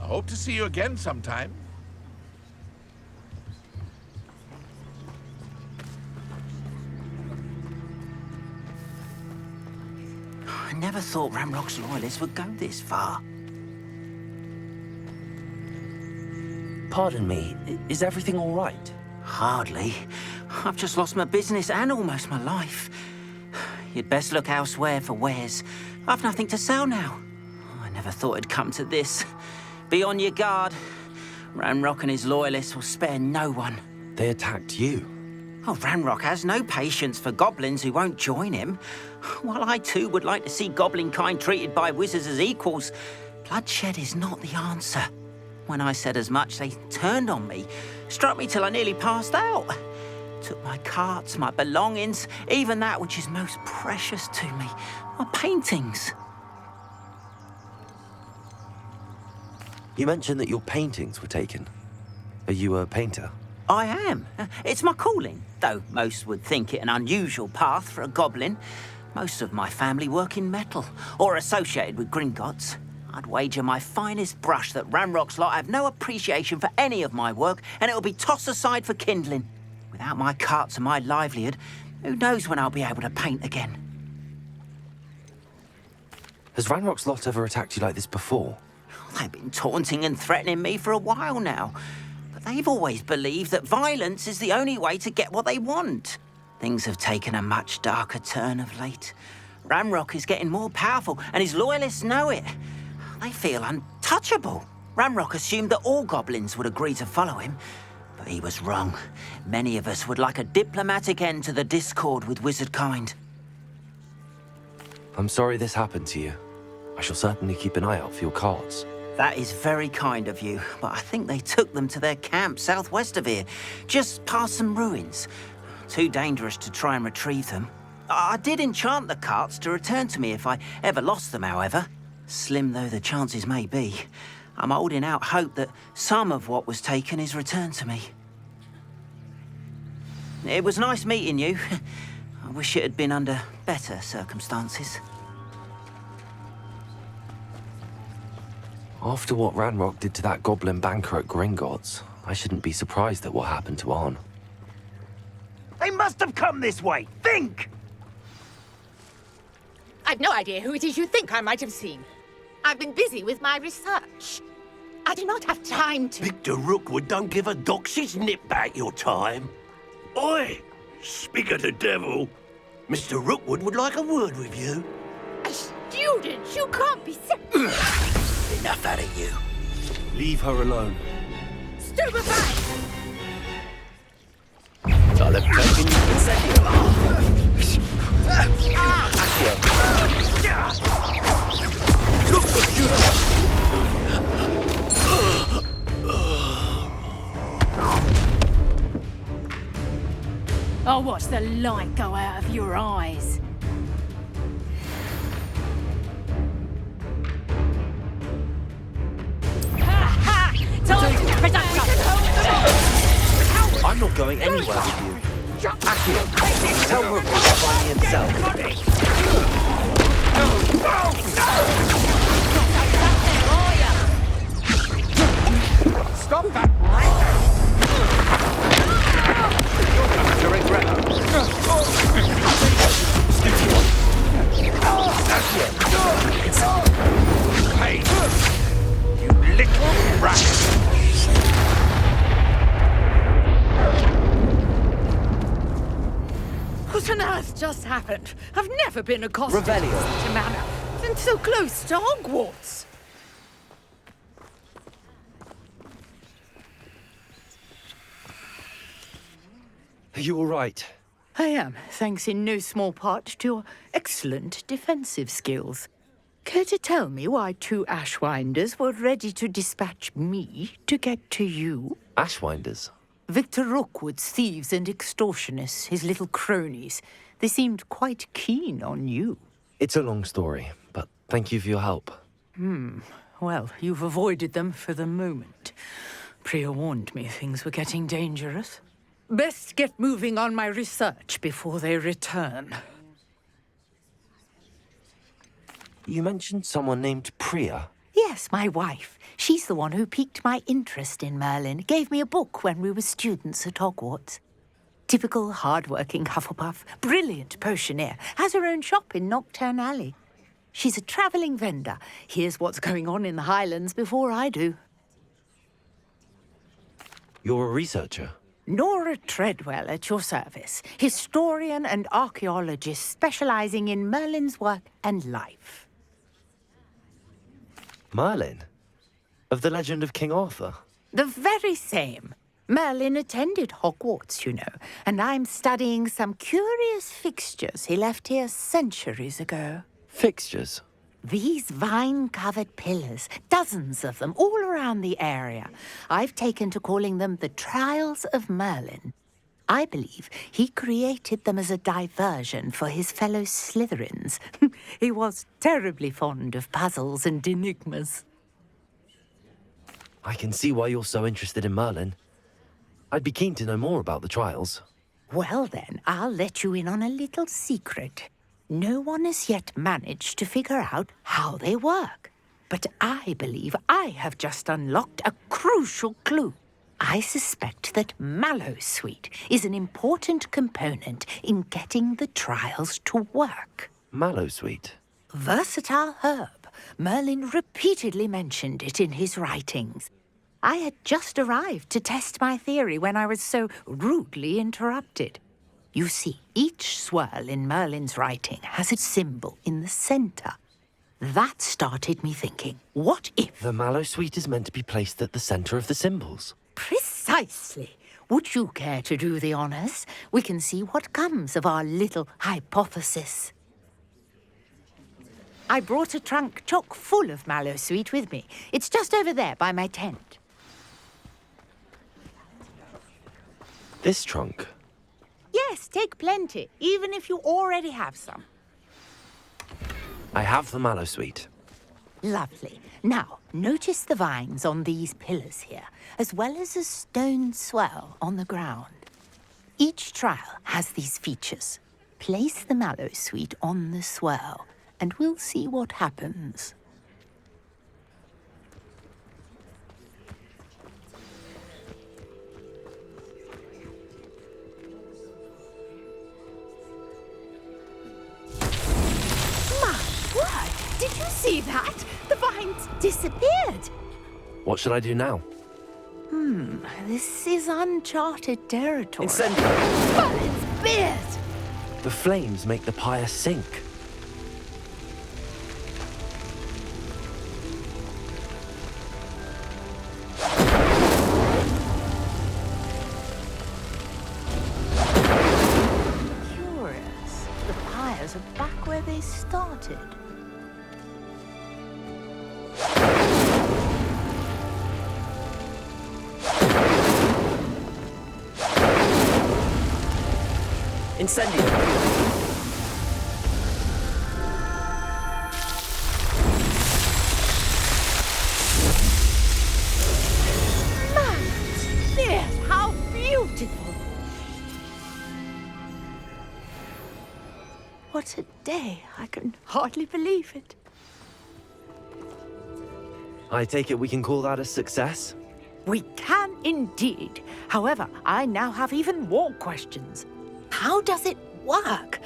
I hope to see you again sometime. I never thought Ramrock's loyalists would go this far. Pardon me, is everything all right? Hardly. I've just lost my business and almost my life. You'd best look elsewhere for wares. I've nothing to sell now. I never thought it'd come to this. Be on your guard. Ramrock and his loyalists will spare no one. They attacked you. Oh, Ramrock has no patience for goblins who won't join him. While I too would like to see goblin kind treated by wizards as equals, bloodshed is not the answer. When I said as much, they turned on me, struck me till I nearly passed out. Took my carts, my belongings, even that which is most precious to me, my paintings. You mentioned that your paintings were taken. Are you a painter? I am. It's my calling, though most would think it an unusual path for a goblin. Most of my family work in metal, or associated with Gringotts. I'd wager my finest brush that Ramrock's lot have no appreciation for any of my work, and it'll be tossed aside for kindling. Without my carts and my livelihood, who knows when I'll be able to paint again? Has Ranrock's lot ever attacked you like this before? They've been taunting and threatening me for a while now. But they've always believed that violence is the only way to get what they want. Things have taken a much darker turn of late. Ramrock is getting more powerful, and his loyalists know it. They feel untouchable. Ramrock assumed that all goblins would agree to follow him, but he was wrong. Many of us would like a diplomatic end to the discord with wizard kind. I'm sorry this happened to you. I shall certainly keep an eye out for your carts. That is very kind of you, but I think they took them to their camp southwest of here, just past some ruins. Too dangerous to try and retrieve them. I did enchant the carts to return to me if I ever lost them, however. Slim though the chances may be, I'm holding out hope that some of what was taken is returned to me. It was nice meeting you. I wish it had been under better circumstances. After what Ranrock did to that goblin banker at Gringotts, I shouldn't be surprised at what happened to Arn. They must have come this way. Think! I've no idea who it is you think I might have seen. I've been busy with my research. I do not have time to... Victor Rookwood don't give a doxy's nip back your time. Oi! Speak of the devil. Mr. Rookwood would like a word with you. A student? You can't be so... Enough out of you. Leave her alone. Stupefy! I'll have taken you and sent you Look what you I'll watch the light go out of your eyes. I'm not going anywhere with you. Accio, tell Rookwood to find me himself. Stop that right You're going to regret Hey, you little rat! What on earth just happened? I've never been accosted Revelio. in such a manner. And so close to Hogwarts. Are you all right? I am, thanks in no small part to your excellent defensive skills. Care to tell me why two Ashwinders were ready to dispatch me to get to you? Ashwinders? Victor Rookwood's thieves and extortionists, his little cronies. They seemed quite keen on you. It's a long story, but thank you for your help. Well, you've avoided them for the moment. Priya warned me things were getting dangerous. Best get moving on my research before they return. You mentioned someone named Priya. Yes, my wife. She's the one who piqued my interest in Merlin. Gave me a book when we were students at Hogwarts. Typical hard-working Hufflepuff, brilliant potioneer, has her own shop in Knockturn Alley. She's a travelling vendor. Hears what's going on in the Highlands before I do. You're a researcher? Nora Treadwell at your service. Historian and archaeologist specialising in Merlin's work and life. Merlin? Of the legend of King Arthur? The very same. Merlin attended Hogwarts, you know, and I'm studying some curious fixtures he left here centuries ago. Fixtures? These vine-covered pillars, dozens of them, all around the area. I've taken to calling them the Trials of Merlin. I believe he created them as a diversion for his fellow Slytherins. He was terribly fond of puzzles and enigmas. I can see why you're so interested in Merlin. I'd be keen to know more about the trials. Well then, I'll let you in on a little secret. No one has yet managed to figure out how they work. But I believe I have just unlocked a crucial clue. I suspect that Mallowsweet is an important component in getting the trials to work. Mallowsweet? Versatile herb. Merlin repeatedly mentioned it in his writings. I had just arrived to test my theory when I was so rudely interrupted. You see, each swirl in Merlin's writing has its symbol in the centre. That started me thinking, what if... The Mallowsweet is meant to be placed at the centre of the symbols. Precisely. Would you care to do the honours? We can see what comes of our little hypothesis. I brought a trunk chock full of Mallowsweet with me. It's just over there by my tent. This trunk? Yes, take plenty, even if you already have some. I have the Mallowsweet. Lovely. Now, Notice the vines on these pillars here, as well as a stone swell on the ground. Each trial has these features. Place the mallow sweet on the swell, and we'll see what happens. My word! Did you see that? The vines disappeared! What should I do now? This is uncharted territory. Incendio! But it's beard! The flames make the pyre sink. Curious. The pyres are back where they started. Incendio! Beard, how beautiful! What a day. I can hardly believe it. I take it we can call that a success? We can indeed. However, I now have even more questions. How does it work?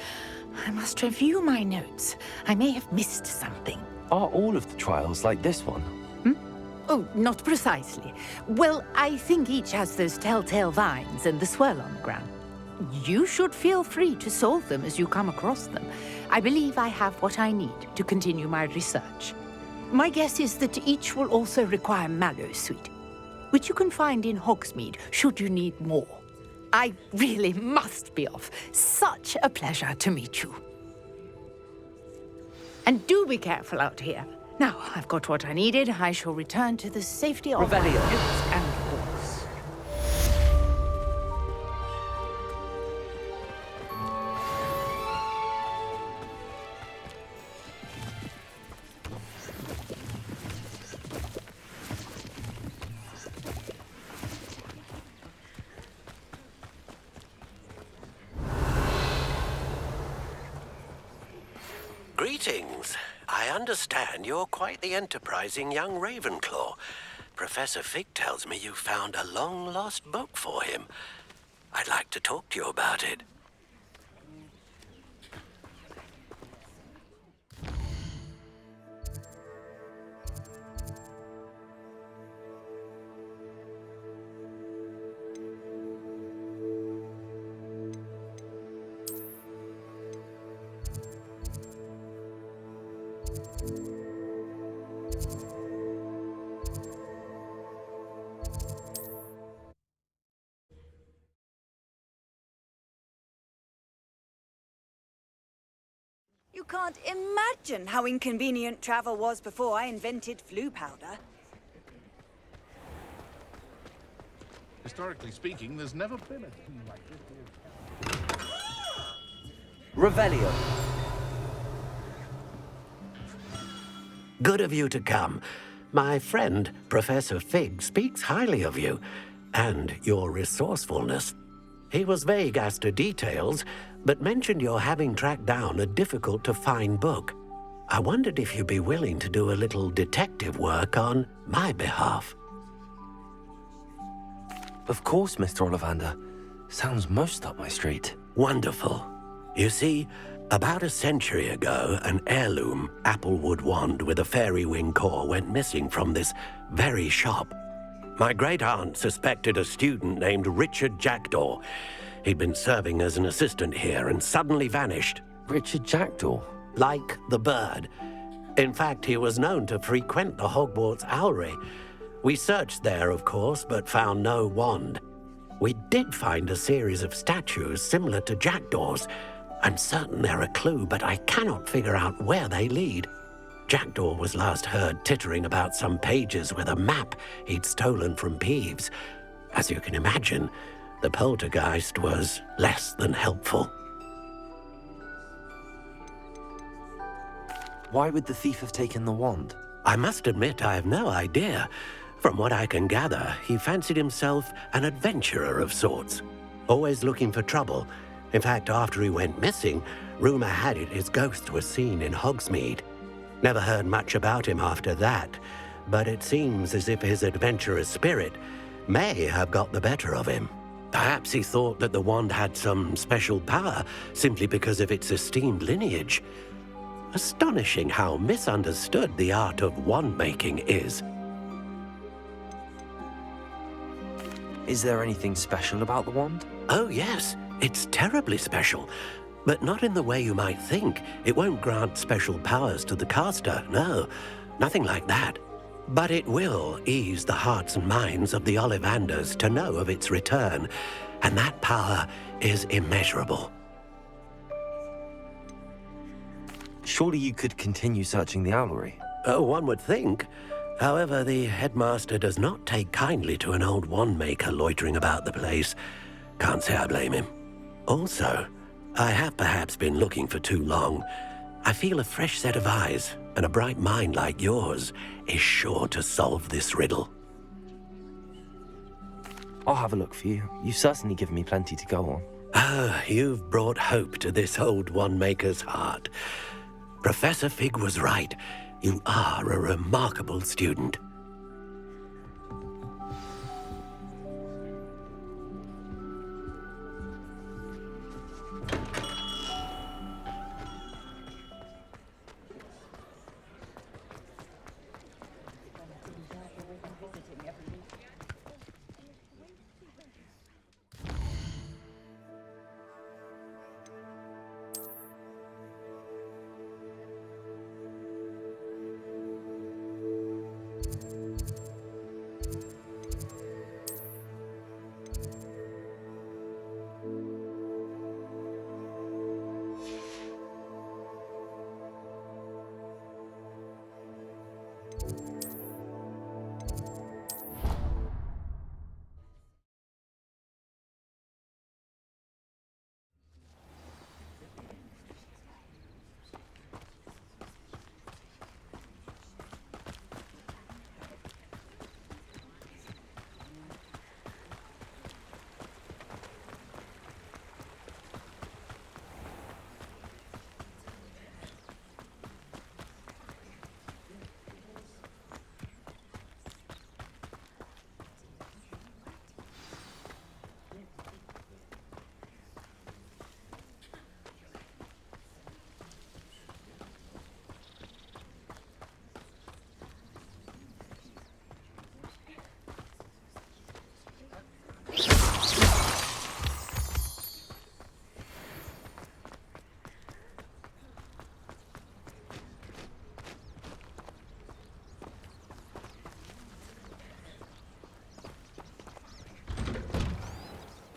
I must review my notes. I may have missed something. Are all of the trials like this one? Oh, not precisely. Well, I think each has those telltale vines and the swirl on the ground. You should feel free to solve them as you come across them. I believe I have what I need to continue my research. My guess is that each will also require mallow sweet, which you can find in Hogsmeade should you need more. I really must be off. Such a pleasure to meet you. And do be careful out here. Now, I've got what I needed. I shall return to the safety of my Revelio. notes and horse. Greetings. I understand you're quite the enterprising young Ravenclaw. Professor Fig tells me you found a long-lost book for him. I'd like to talk to you about it. You can't imagine how inconvenient travel was before I invented flu powder. Historically speaking, there's never been a tea like this. Revelio. Good of you to come. My friend, Professor Fig, speaks highly of you and your resourcefulness. He was vague as to details, but mentioned your having tracked down a difficult-to-find book. I wondered if you'd be willing to do a little detective work on my behalf. Of course, Mr. Ollivander. Sounds most up my street. Wonderful. You see, about a century ago, an heirloom applewood wand with a fairy wing core went missing from this very shop. My great-aunt suspected a student named Richard Jackdaw. He'd been serving as an assistant here and suddenly vanished. Richard Jackdaw? Like the bird. In fact, he was known to frequent the Hogwarts Owlery. We searched there, of course, but found no wand. We did find a series of statues similar to Jackdaw's. I'm certain they're a clue, but I cannot figure out where they lead. Jackdaw was last heard tittering about some pages with a map he'd stolen from Peeves. As you can imagine, the poltergeist was less than helpful. Why would the thief have taken the wand? I must admit I have no idea. From what I can gather, he fancied himself an adventurer of sorts, always looking for trouble. In fact, after he went missing, rumor had it his ghost was seen in Hogsmeade. Never heard much about him after that, but it seems as if his adventurous spirit may have got the better of him. Perhaps he thought that the wand had some special power simply because of its esteemed lineage. Astonishing how misunderstood the art of wand-making is. Is there anything special about the wand? Oh yes, it's terribly special. But not in the way you might think. It won't grant special powers to the caster, no. Nothing like that. But it will ease the hearts and minds of the Ollivanders to know of its return. And that power is immeasurable. Surely you could continue searching the owlery. Oh, one would think. However, the headmaster does not take kindly to an old wand-maker loitering about the place. Can't say I blame him. Also, I have perhaps been looking for too long. I feel a fresh set of eyes, and a bright mind like yours is sure to solve this riddle. I'll have a look for you. You've certainly given me plenty to go on. Ah, you've brought hope to this old wand-maker's heart. Professor Fig was right. You are a remarkable student.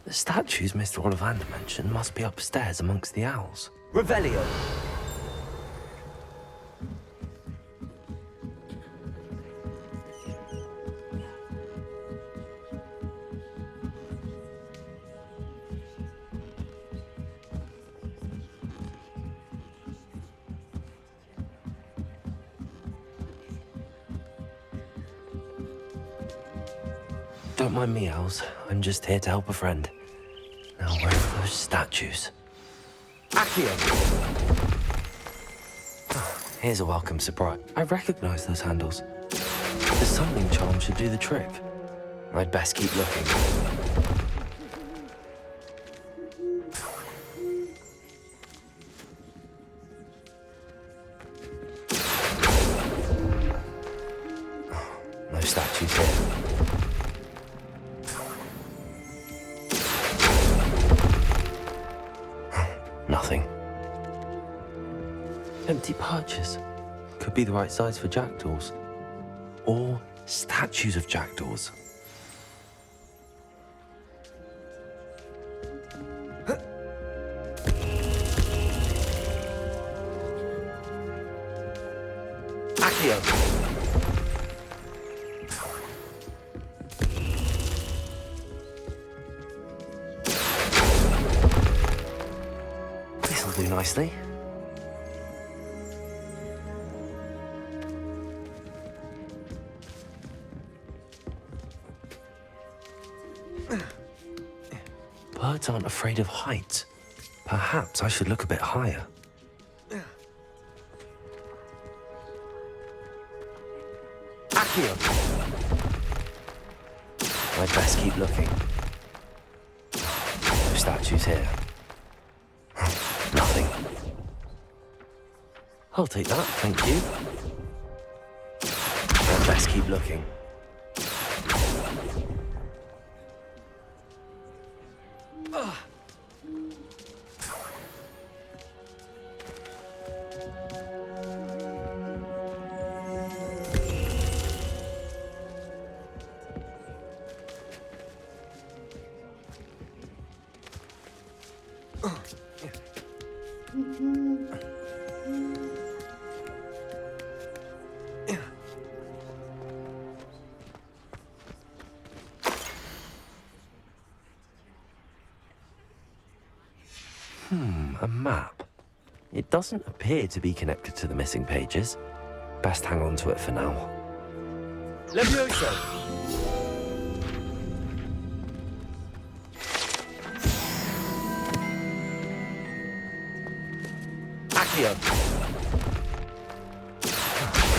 The statues Mr. Ollivander mentioned must be upstairs amongst the owls. Revelio. Don't mind me, owls. I'm just here to help a friend. Now, where are those statues? Accio. Here's a welcome surprise. I recognize those handles. The summoning charm should do the trick. I'd best keep looking. No statues here. Nothing. Empty perches. Could be the right size for jackdaws. Or statues of jackdaws. Accio. This'll do nicely. Birds aren't afraid of heights. Perhaps I should look a bit higher. Accio! I'd best keep looking. No statues here. Nothing. I'll take that, thank you. I'd best keep looking. A map. It doesn't appear to be connected to the missing pages. Best hang on to it for now. Levioso! Accio!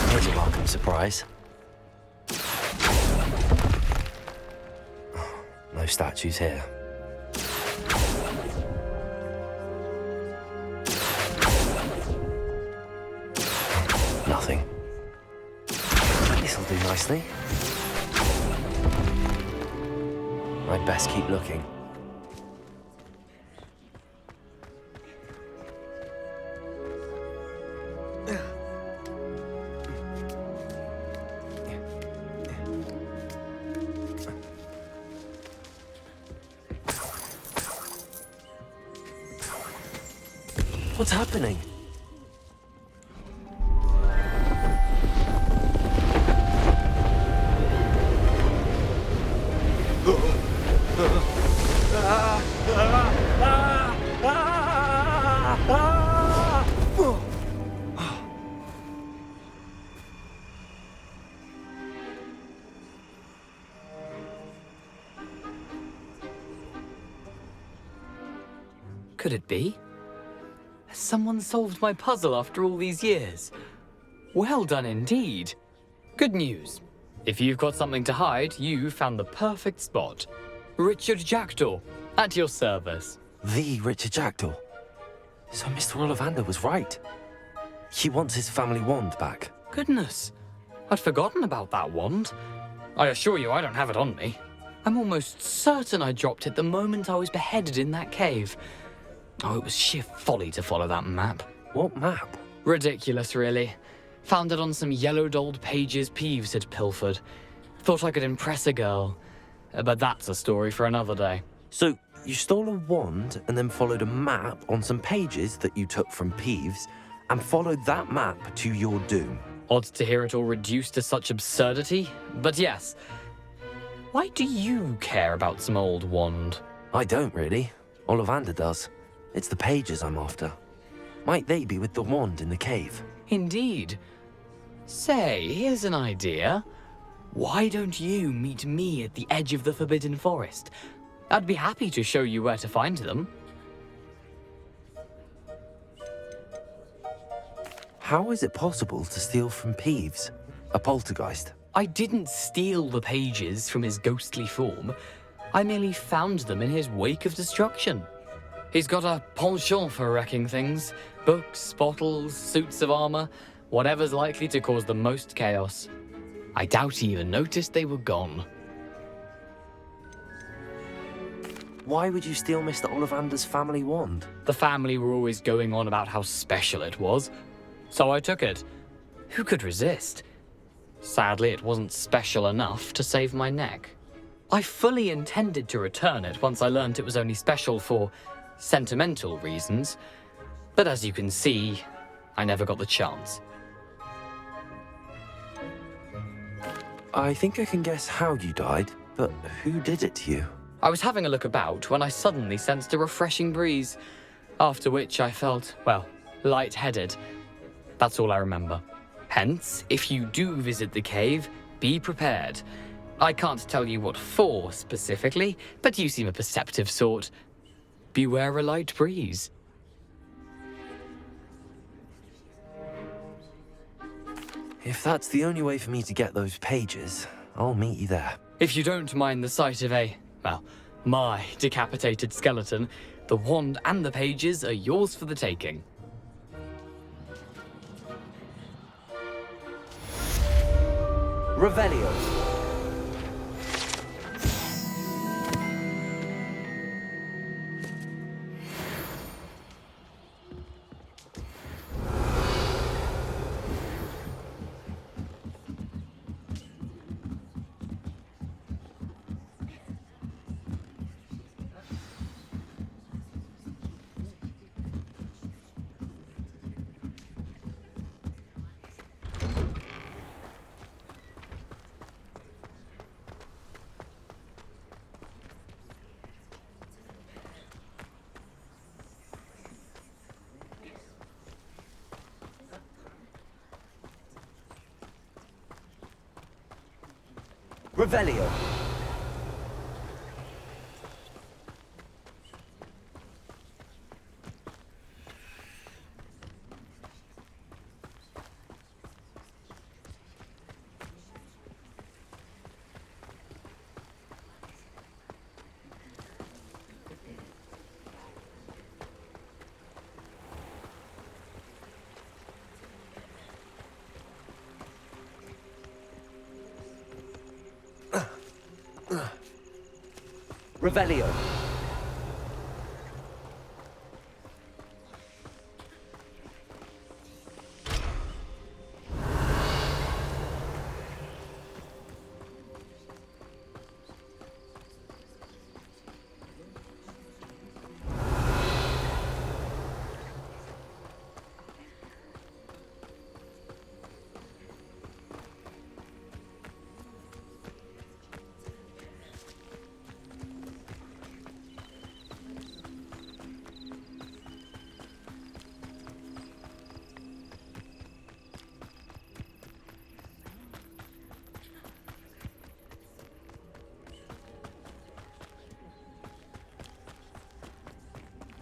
Here's a welcome surprise. No statues here. Nothing. This'll do nicely. I'd best keep looking. What's happening? Could it be? Has someone solved my puzzle after all these years? Well done indeed. Good news. If you've got something to hide, you found the perfect spot. Richard Jackdaw, at your service. The Richard Jackdaw. So Mr. Ollivander was right. He wants his family wand back. Goodness, I'd forgotten about that wand. I assure you I don't have it on me. I'm almost certain I dropped it the moment I was beheaded in that cave. Oh, it was sheer folly to follow that map. What map? Ridiculous, really. Found it on some yellowed old pages Peeves had pilfered. Thought I could impress a girl. But that's a story for another day. So, you stole a wand and then followed a map on some pages that you took from Peeves and followed that map to your doom. Odd to hear it all reduced to such absurdity, but yes. Why do you care about some old wand? I don't really. Ollivander does. It's the pages I'm after. Might they be with the wand in the cave? Indeed. Say, here's an idea. Why don't you meet me at the edge of the Forbidden Forest? I'd be happy to show you where to find them. How is it possible to steal from Peeves, a poltergeist? I didn't steal the pages from his ghostly form. I merely found them in his wake of destruction. He's got a penchant for wrecking things. Books, bottles, suits of armor, whatever's likely to cause the most chaos. I doubt he even noticed they were gone. Why would you steal Mr. Ollivander's family wand? The family were always going on about how special it was, so I took it. Who could resist? Sadly, it wasn't special enough to save my neck. I fully intended to return it once I learned it was only special for sentimental reasons, but as you can see, I never got the chance. I think I can guess how you died, but who did it to you? I was having a look about when I suddenly sensed a refreshing breeze, after which I felt, well, lightheaded. That's all I remember. Hence, if you do visit the cave, be prepared. I can't tell you what for specifically, but you seem a perceptive sort. beware a light breeze. If that's the only way for me to get those pages, I'll meet you there. If you don't mind the sight of my decapitated skeleton, the wand and the pages are yours for the taking. Revelio. Revelio. Revelio.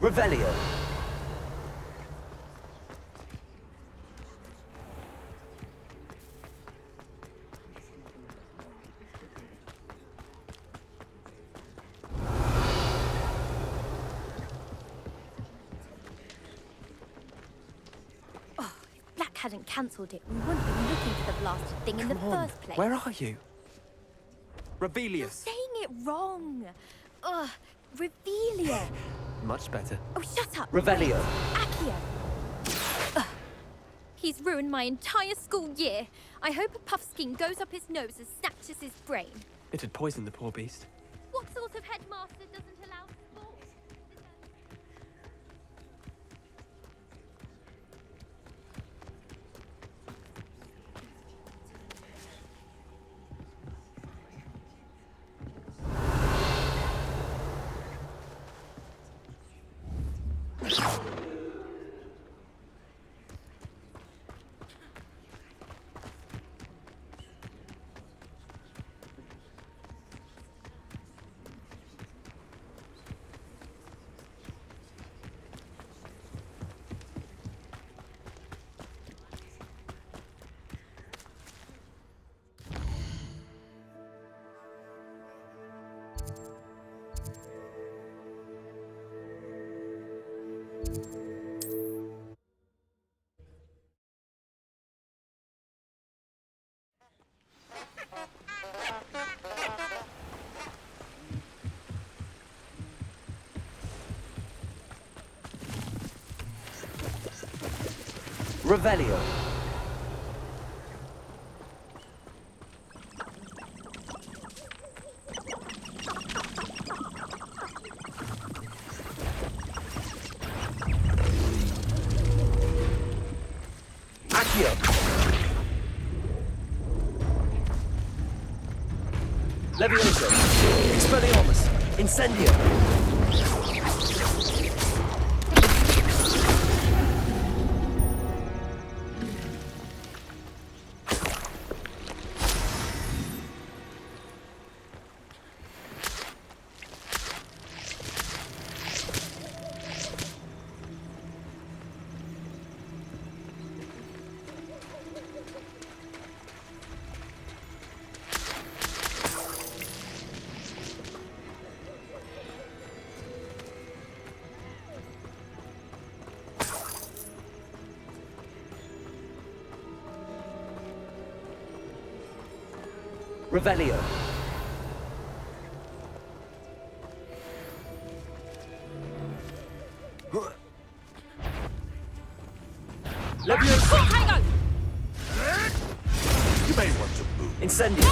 Revelio. Oh, if Black hadn't cancelled it, we wouldn't be looking for the blasted thing in the first place. Where are you? You're Rebellious. saying it wrong. Ugh, Revelia. Much better. Oh, shut up. Revelio. Accio. Ugh. He's ruined my entire school year. I hope a puffskein goes up his nose and snatches his brain. It had poisoned the poor beast. What sort of headmaster doesn't allow sport? Revelio. Accio. Levioso. Expelliarmus. Incendio. Revelio. Levioso. You may want to move. Incendio.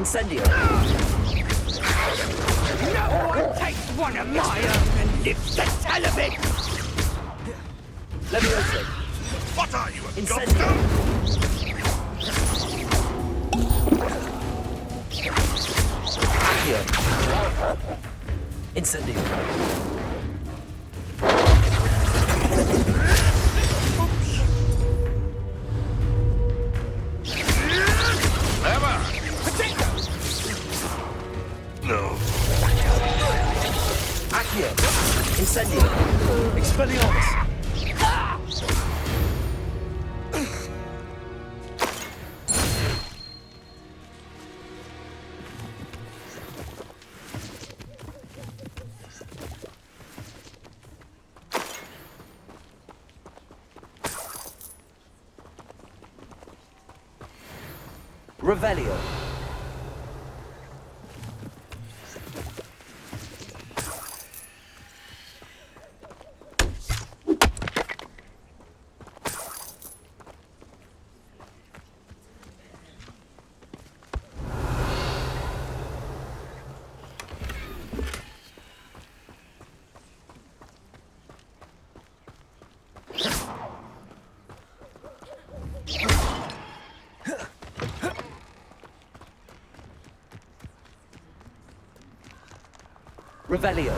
Incendio. No one takes one of my own and lives to tell of it! Levioso. What are you, a Incendio. Accio. Incendio. No. Accio. Incendio. Expelliarmus. Revelio. Revelio.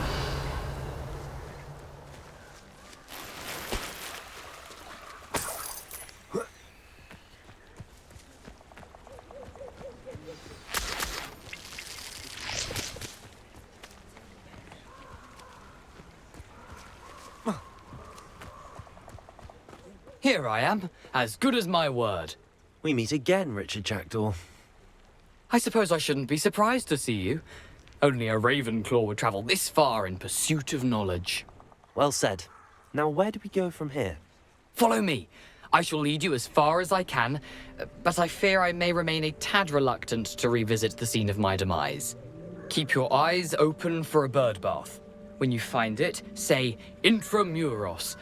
Here I am, as good as my word. We meet again, Richard Jackdaw. I suppose I shouldn't be surprised to see you. Only a Ravenclaw would travel this far in pursuit of knowledge. Well said. Now, where do we go from here? Follow me. I shall lead you as far as I can, but I fear I may remain a tad reluctant to revisit the scene of my demise. Keep your eyes open for a bird bath. When you find it, say intramuros.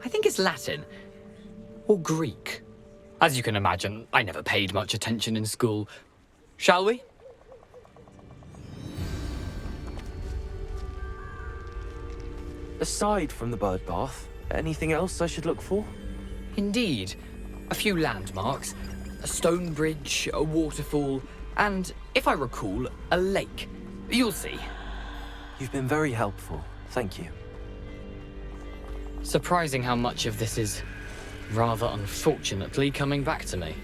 I think it's Latin. Or Greek. As you can imagine, I never paid much attention in school. Shall we? Aside from the bird bath, anything else I should look for? Indeed. A few landmarks. A stone bridge, a waterfall, and, if I recall, a lake. You'll see. You've been very helpful. Thank you. Surprising how much of this is, rather unfortunately, coming back to me.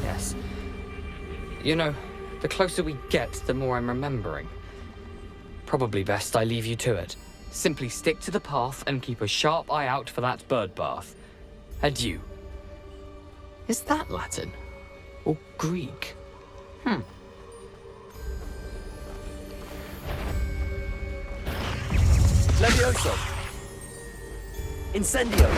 Yes. You know, the closer we get, the more I'm remembering. Probably best I leave you to it. Simply stick to the path and keep a sharp eye out for that bird bath. Adieu. Is that Latin? Or Greek? Levioso. Incendio.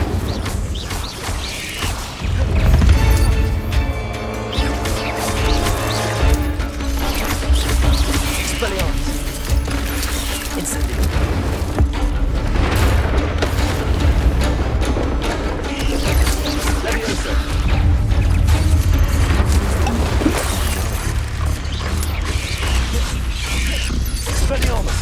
Expelliarmus. Incendio. Levioso. Expelliarmus.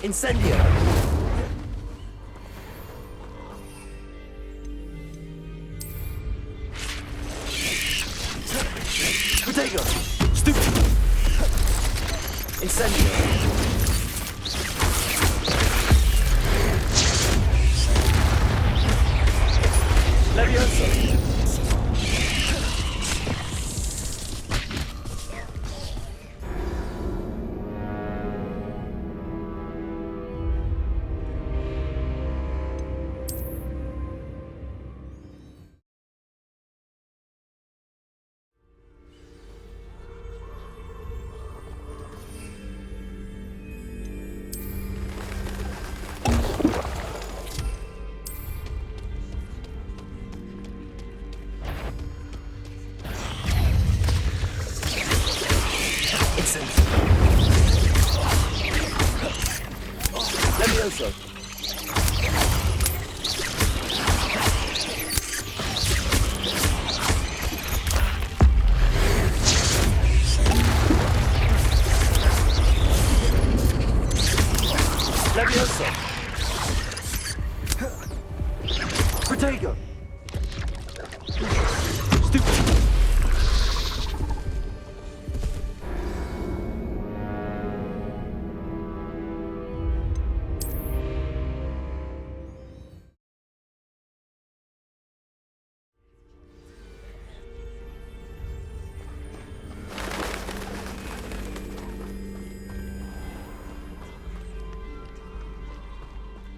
Incendio. Incendio. Levioso. Levioso. Levioso. Protego. Stupid.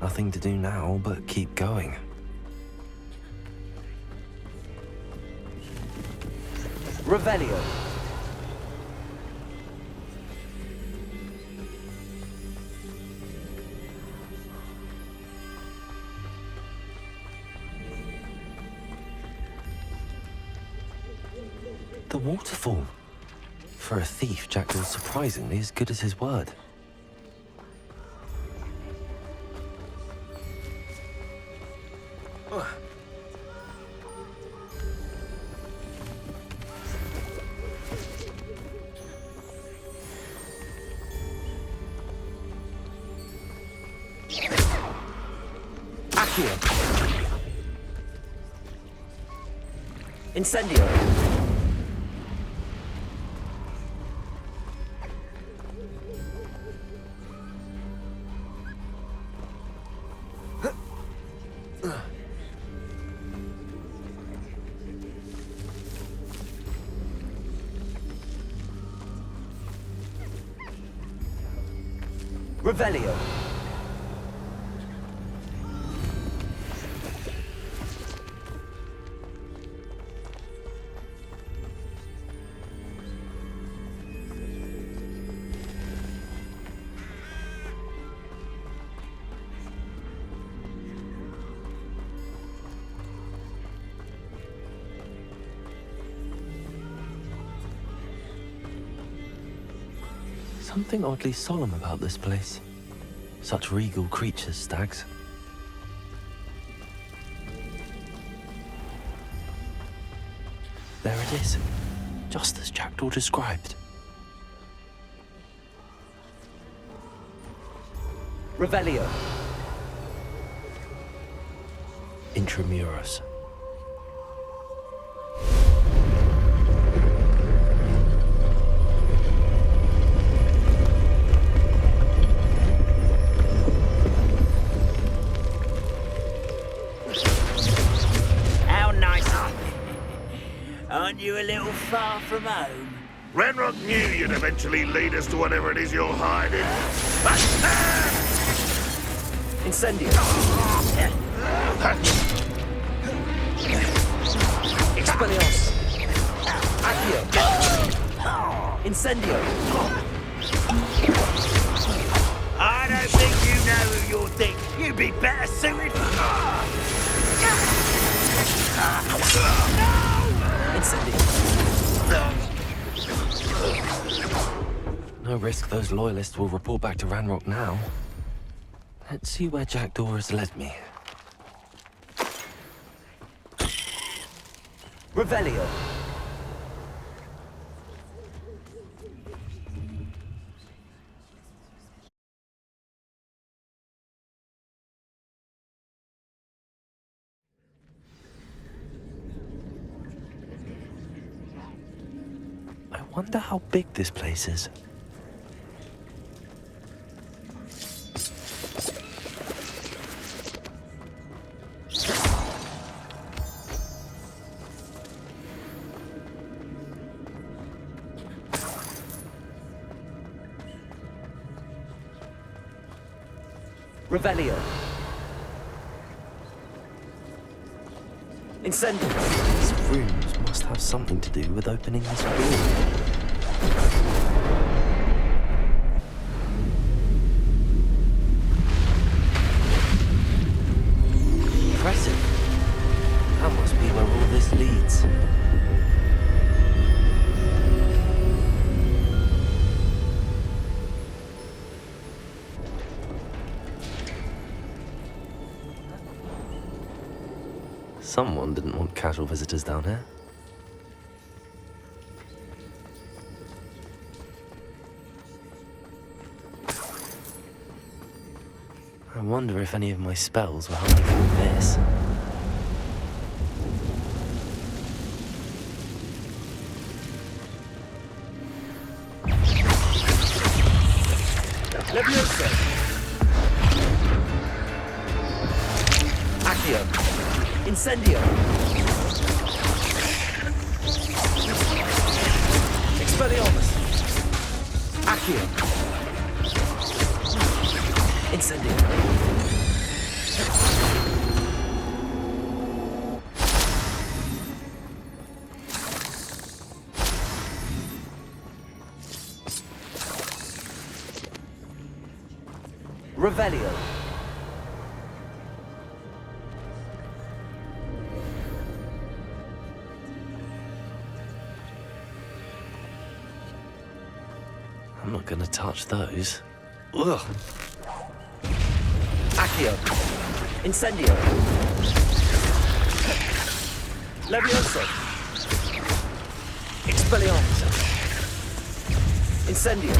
Nothing to do now but keep going. Revelio. The waterfall. For a thief, Jackdaw's surprisingly as good as his word. Accio. Incendio. Revelio. Something oddly solemn about this place. Such regal creatures, stags. There it is, just as Jackdaw described. Revelio. Intramuros. Aren't you a little far from home? Ranrock knew you'd eventually lead us to whatever it is you're hiding. Incendio. Expelliarmus. Accio. Incendio. I don't think you know who you're think. You'd be better suited. No risk those loyalists will report back to Ranrock now. Let's see where Jackdaw has led me. Revelio. I wonder how big this place is. Revelio. Incendio. These rooms must have something to do with opening this door. Impressive. That must be where all this leads. Someone didn't want casual visitors down here. I wonder if any of my spells were helping with this. Levioso. Accio. Incendio. Expelliarmus. Accio. Incendio. Revelio. I'm not gonna touch those. Ugh. Accio. Incendio. Levioso. Expelliarmus. Incendio.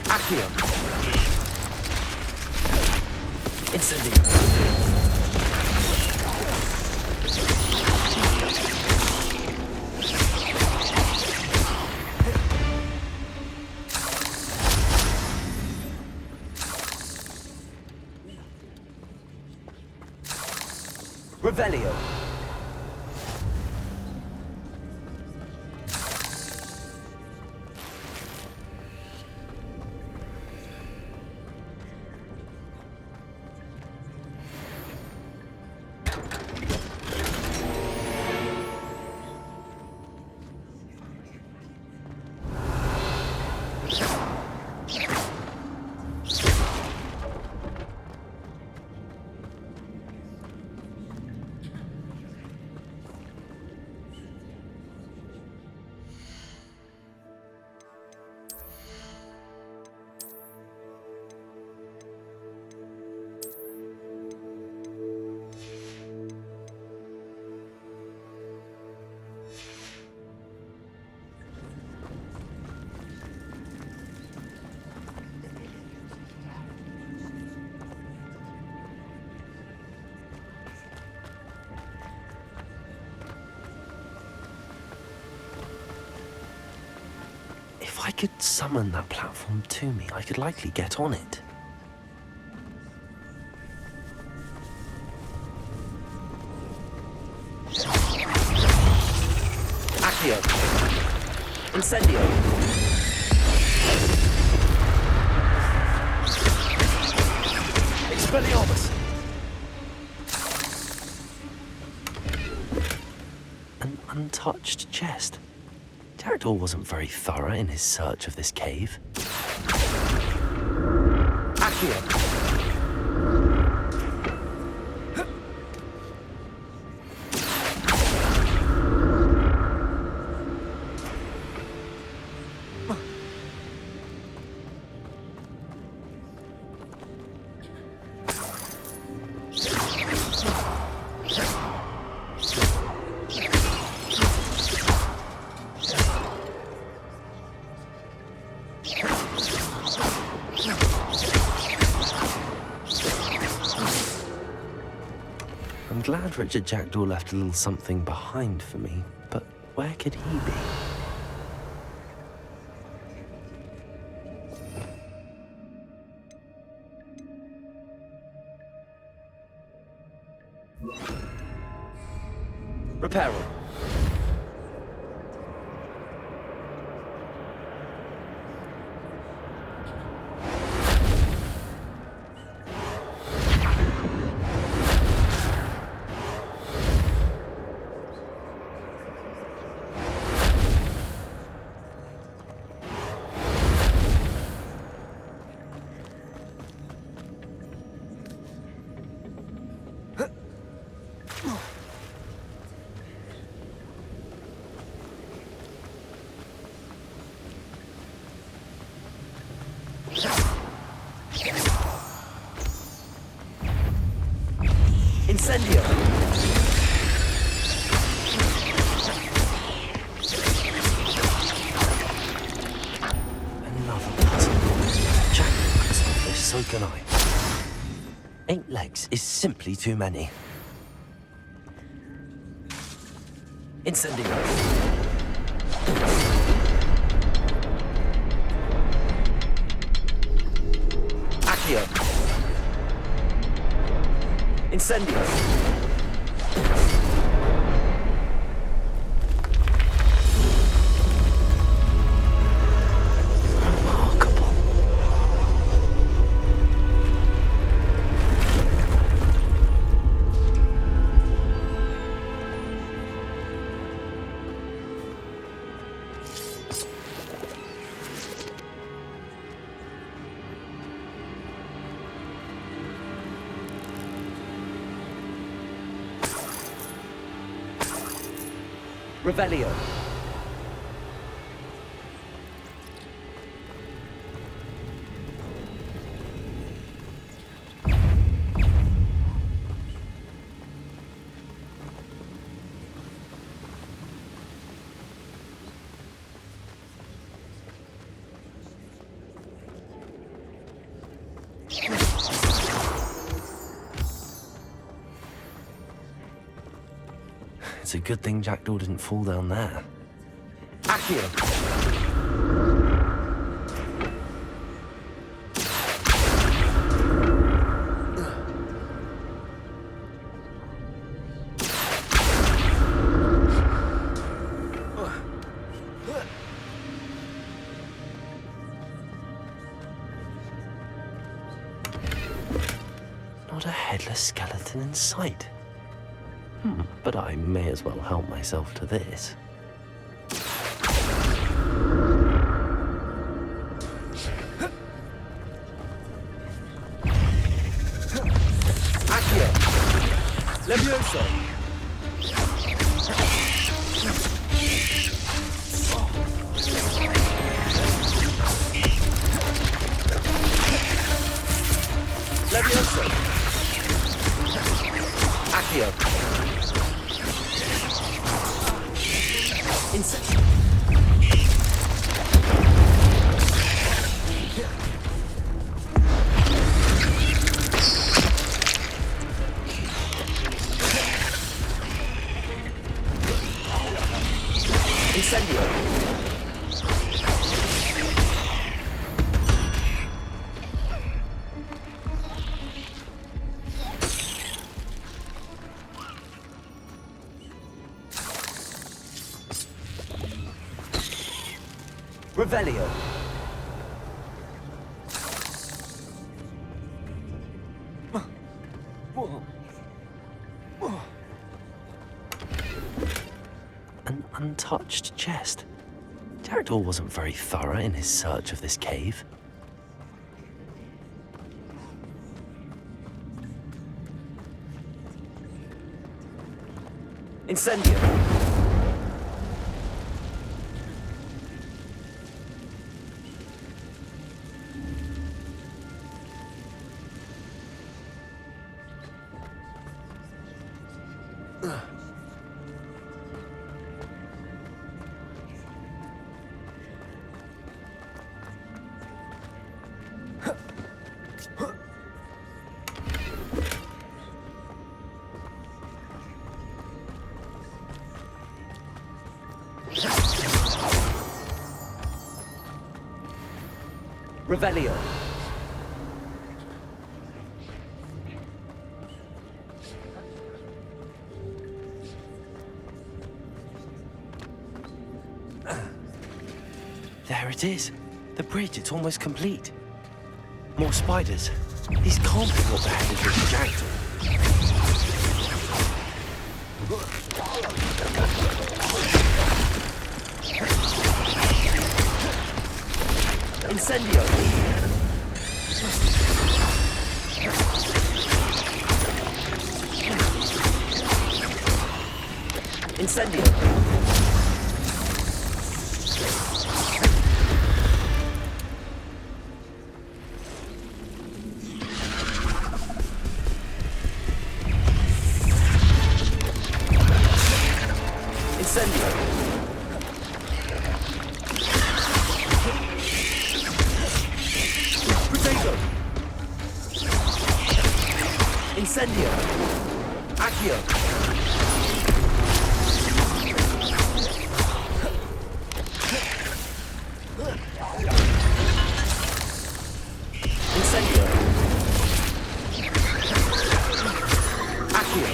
Accio. Incendio. Revelio. If I could summon that platform to me, I could likely get on it. Accio. Incendio. Expelliarmus. An untouched chest. Jackdaw wasn't very thorough in his search of this cave. Accio. I'm glad Richard Jackdaw left a little something behind for me, but where could he be? Reparo. Incendio! Another puzzle. Jack can solve this, so can I. 8 legs is simply too many. Incendio! Accio! Incendio! Revelio. It's a good thing Jackdaw didn't fall down there. Accio! Not a headless skeleton in sight. But I may as well help myself to this. Accio! Levioso! Levioso! Accio! Incendio! Revelio. An untouched chest. Jackdaw wasn't very thorough in his search of this cave. Incendio. Revelio. There it is. The bridge, it's almost complete. More spiders. These can't be what the heck is with Jackdaw. Incendio. Incendio. Incendio. Potato. Incendio. Accio. Incendio. Accio.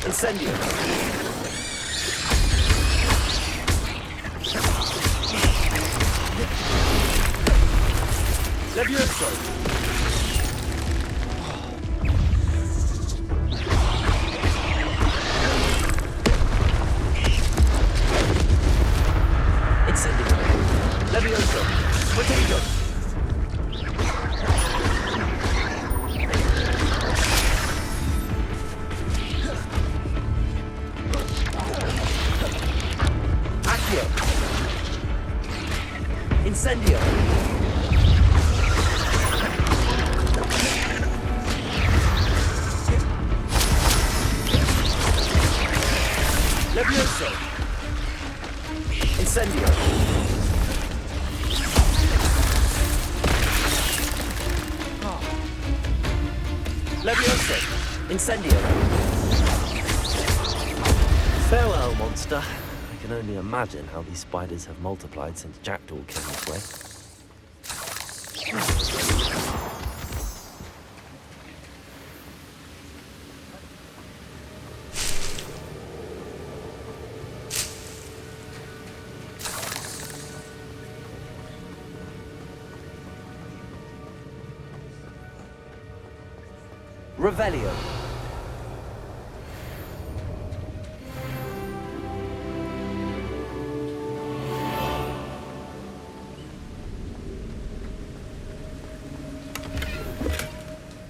Incendio. Levioso. Incendio. Levioso. Potato. Accio. Incendio. Levioso. Incendio. Levioso. Incendio. Farewell, monster. I can only imagine how these spiders have multiplied since Jackdaw came this way. Revelio.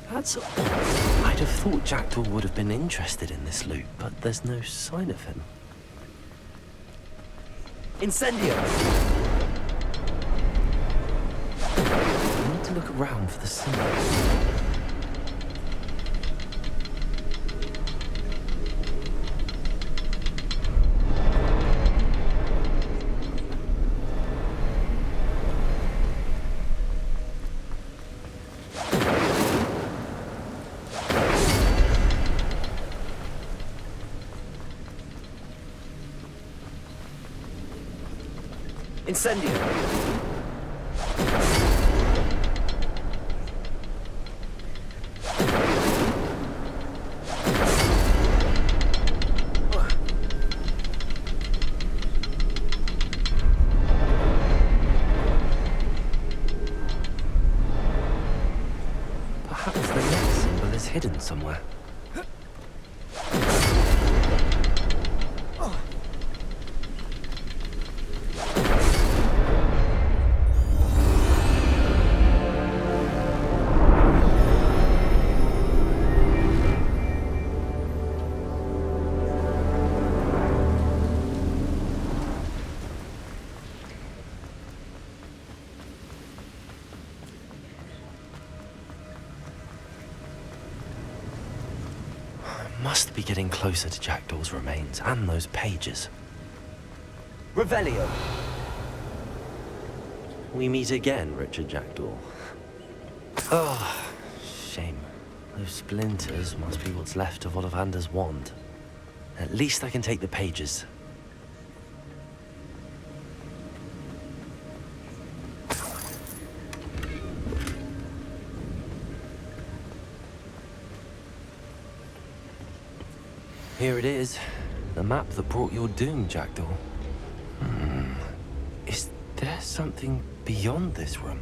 That's odd. I'd have thought Jackdaw would have been interested in this loot, but there's no sign of him. Incendio. I need to look around for the symbol. Incendio. Perhaps the next symbol is hidden somewhere. Must be getting closer to Jackdaw's remains and those pages. Revelio. We meet again, Richard Jackdaw. Oh, shame. Those splinters must be what's left of Ollivander's wand. At least I can take the pages. Here it is. The map that brought your doom, Jackdaw. Is there something beyond this room?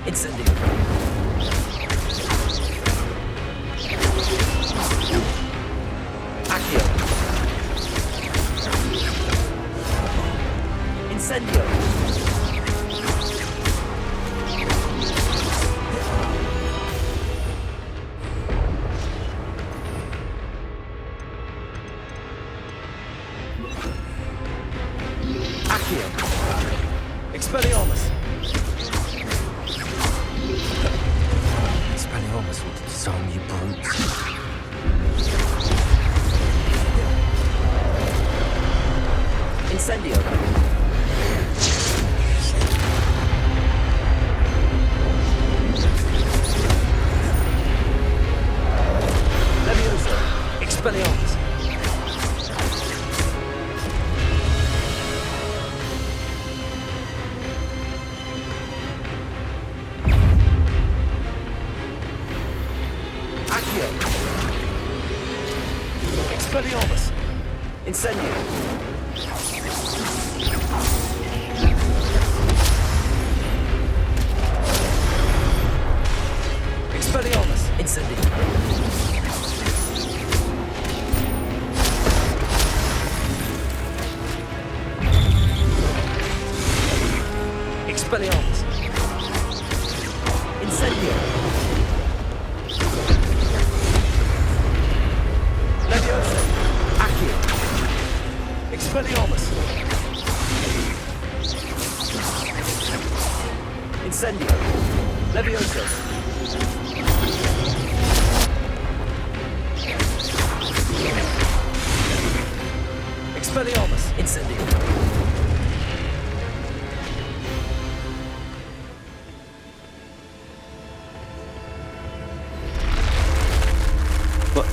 Incendio. Accio. Incendio. Accio. Expelliarmus. Expelliarmus will disarm you brutes. Incendio. Levioso. Expelliarmus. Accio. Expelliarmus. Incendio. Expelliarmus. Incendio. Expelliarmus. Incendio. Levioso. Accio. Expelliarmus. Incendio. Levioso. Expelliarmus. Incendio. But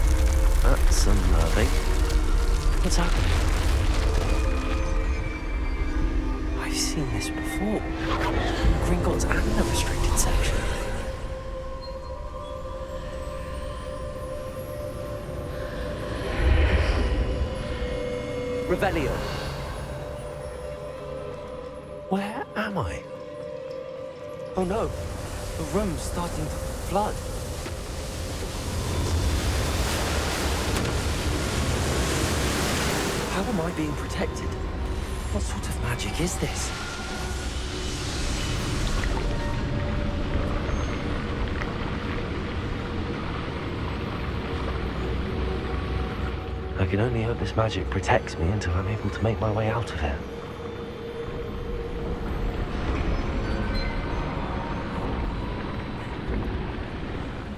that's unnerving. What's happening? I've seen this before. Gringotts and the restricted section. Revelio. Where am I? Oh no, the room's starting to flood. How am I being protected? What sort of magic is this? I can only hope this magic protects me until I'm able to make my way out of here.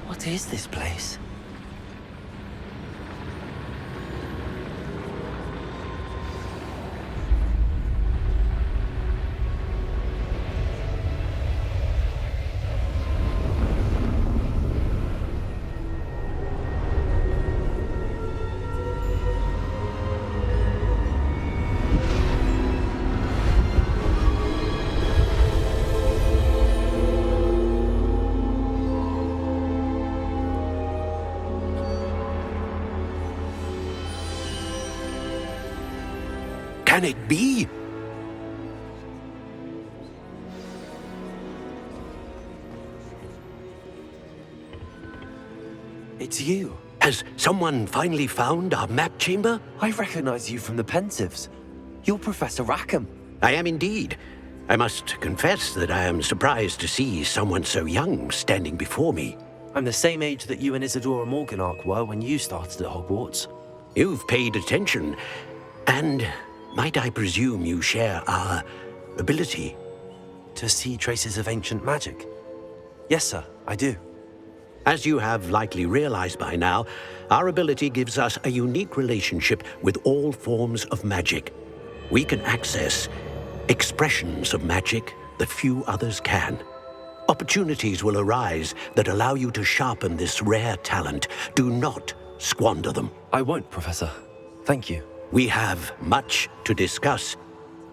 What is this place? Can it be? It's you. Has someone finally found our map chamber? I recognize you from the Pensives. You're Professor Rackham. I am indeed. I must confess that I am surprised to see someone so young standing before me. I'm the same age that you and Isadora Morganach were when you started at Hogwarts. You've paid attention, and might I presume you share our ability? To see traces of ancient magic? Yes, sir, I do. As you have likely realized by now, our ability gives us a unique relationship with all forms of magic. We can access expressions of magic that few others can. Opportunities will arise that allow you to sharpen this rare talent. Do not squander them. I won't, Professor. Thank you. We have much to discuss.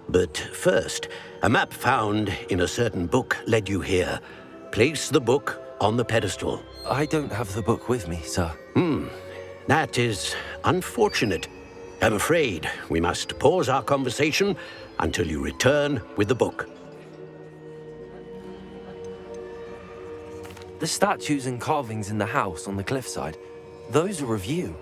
But first, a map found in a certain book led you here. Place the book on the pedestal. I don't have the book with me, sir. That is unfortunate. I'm afraid we must pause our conversation until you return with the book. The statues and carvings in the house on the cliffside, those are of you.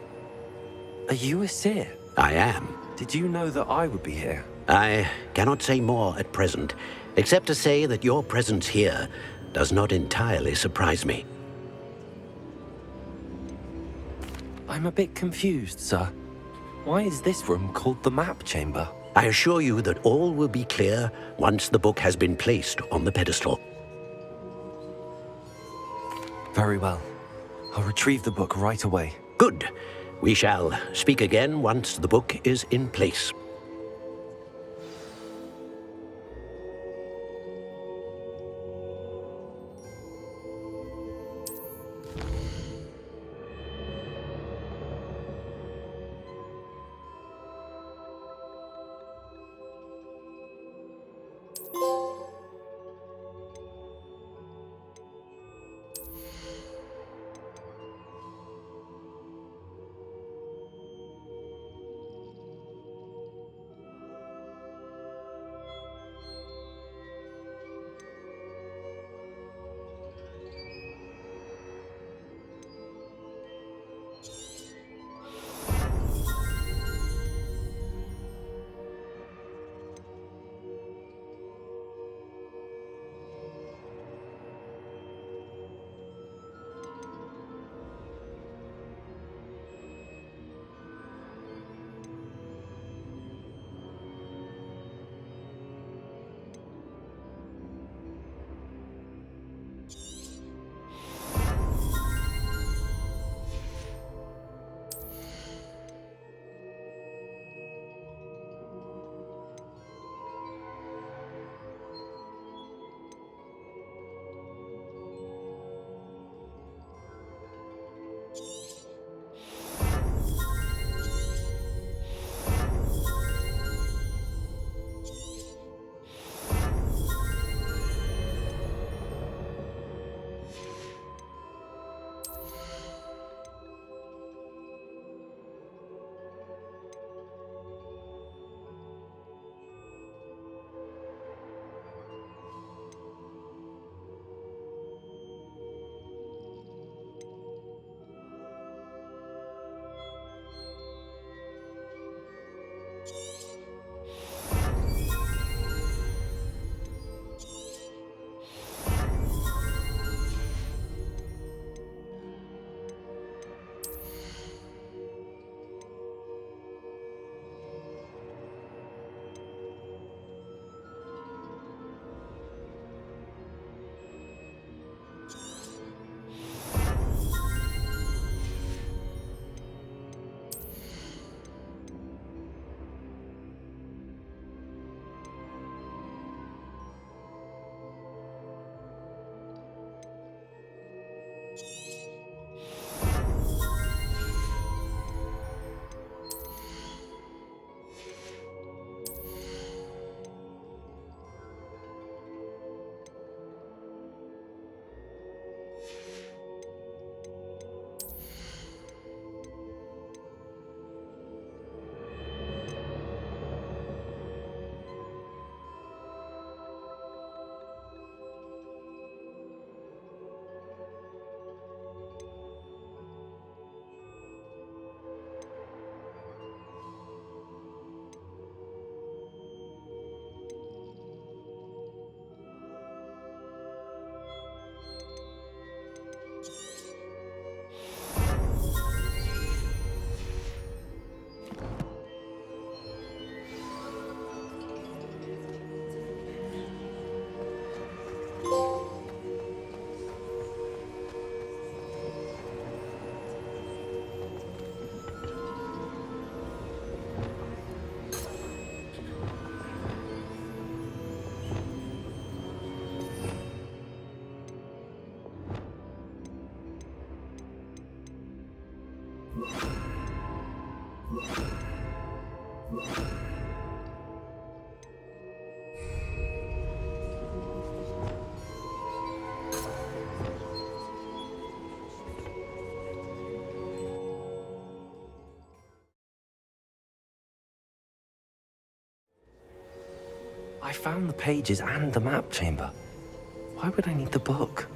Are you a seer? I am. Did you know that I would be here? I cannot say more at present, except to say that your presence here does not entirely surprise me. I'm a bit confused, sir. Why is this room called the map chamber? I assure you that all will be clear once the book has been placed on the pedestal. Very well. I'll retrieve the book right away. Good. We shall speak again once the book is in place. I found the pages and the map chamber. Why would I need the book?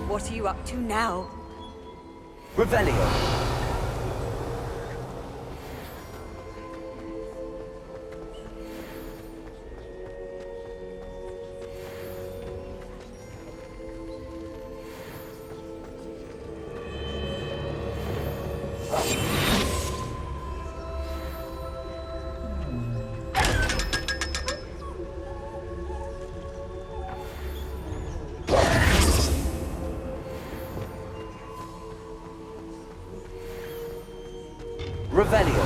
What are you up to now? Revelio. Revelio.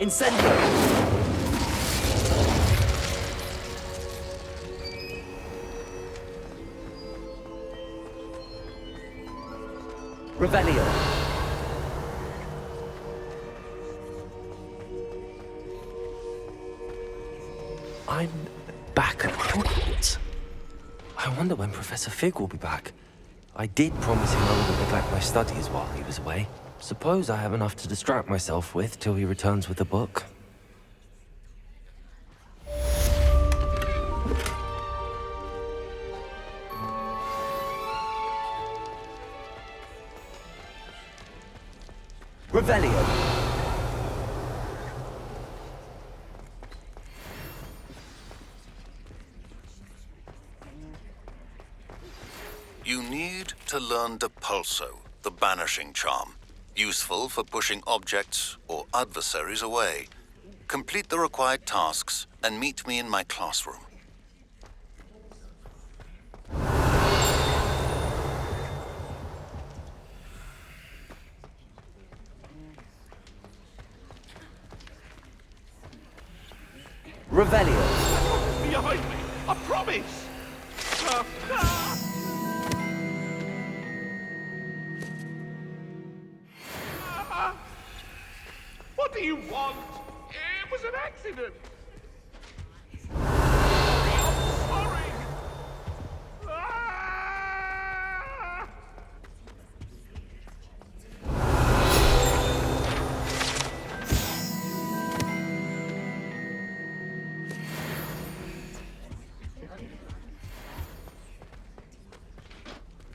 Incendio. Revelio. I'm back at Hogwarts. I wonder when Professor Fig will be back. I did promise him I wouldn't neglect my studies while he was away. Suppose I have enough to distract myself with till he returns with the book. Revelio. You need to learn Depulso, the banishing charm. Useful for pushing objects or adversaries away. Complete the required tasks and meet me in my classroom. Revelio. Behind me! I promise! What do you want? It was an accident! I'm sorry!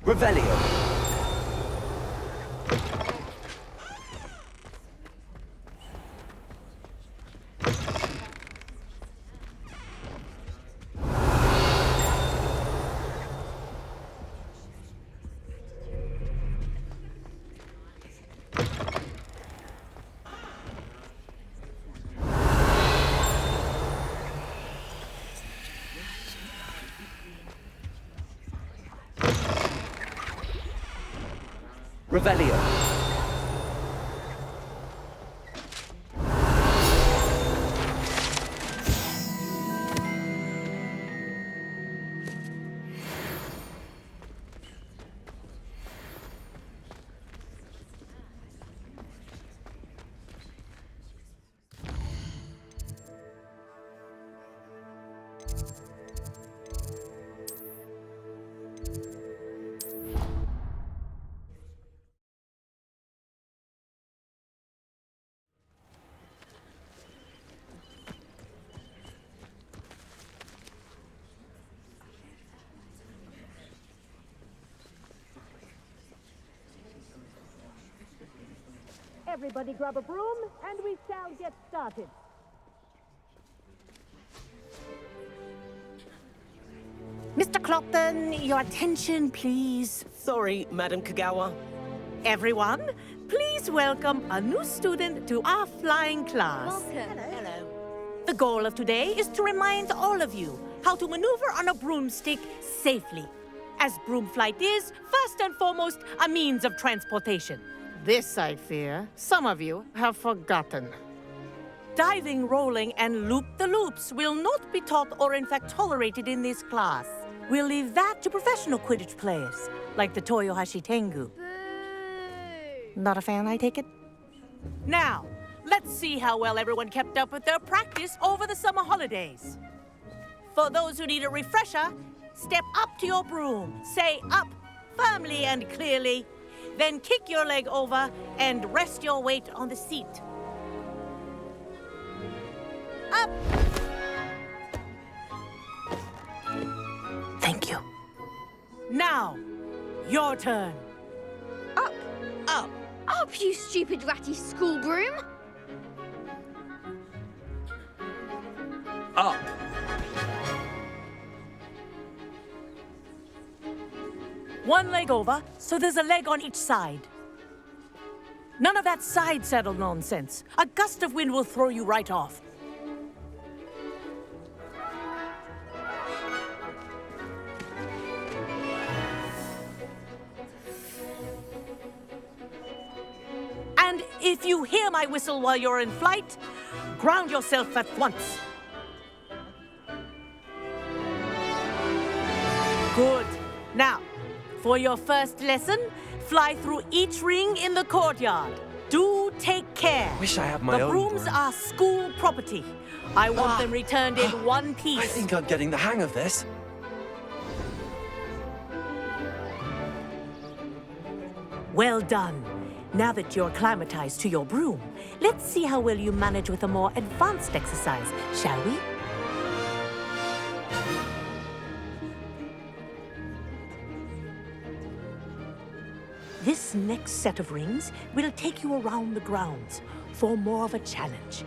Revelio. Revelio. Everybody grab a broom, and we shall get started. Mr. Clopton, your attention, please. Sorry, Madam Kagawa. Everyone, please welcome a new student to our flying class. Welcome. Hello. The goal of today is to remind all of you how to maneuver on a broomstick safely, as broom flight is, first and foremost, a means of transportation. This, I fear, some of you have forgotten. Diving, rolling, and loop-the-loops will not be taught or in fact tolerated in this class. We'll leave that to professional Quidditch players, like the Toyohashi Tengu. Not a fan, I take it? Now, let's see how well everyone kept up with their practice over the summer holidays. For those who need a refresher, step up to your broom, say up firmly and clearly, then kick your leg over and rest your weight on the seat. Up! Thank you. Now, your turn. Up. Up. Up, you stupid ratty school broom. Up. One leg over, so there's a leg on each side. None of that side saddle nonsense. A gust of wind will throw you right off. And if you hear my whistle while you're in flight, ground yourself at once. Good. Now, for your first lesson, fly through each ring in the courtyard. Do take care. Wish I had my The own brooms broom. are school property. I want them returned in one piece. I think I'm getting the hang of this. Well done. Now that you're acclimatized to your broom, let's see how well you manage with a more advanced exercise, shall we? This next set of rings will take you around the grounds for more of a challenge.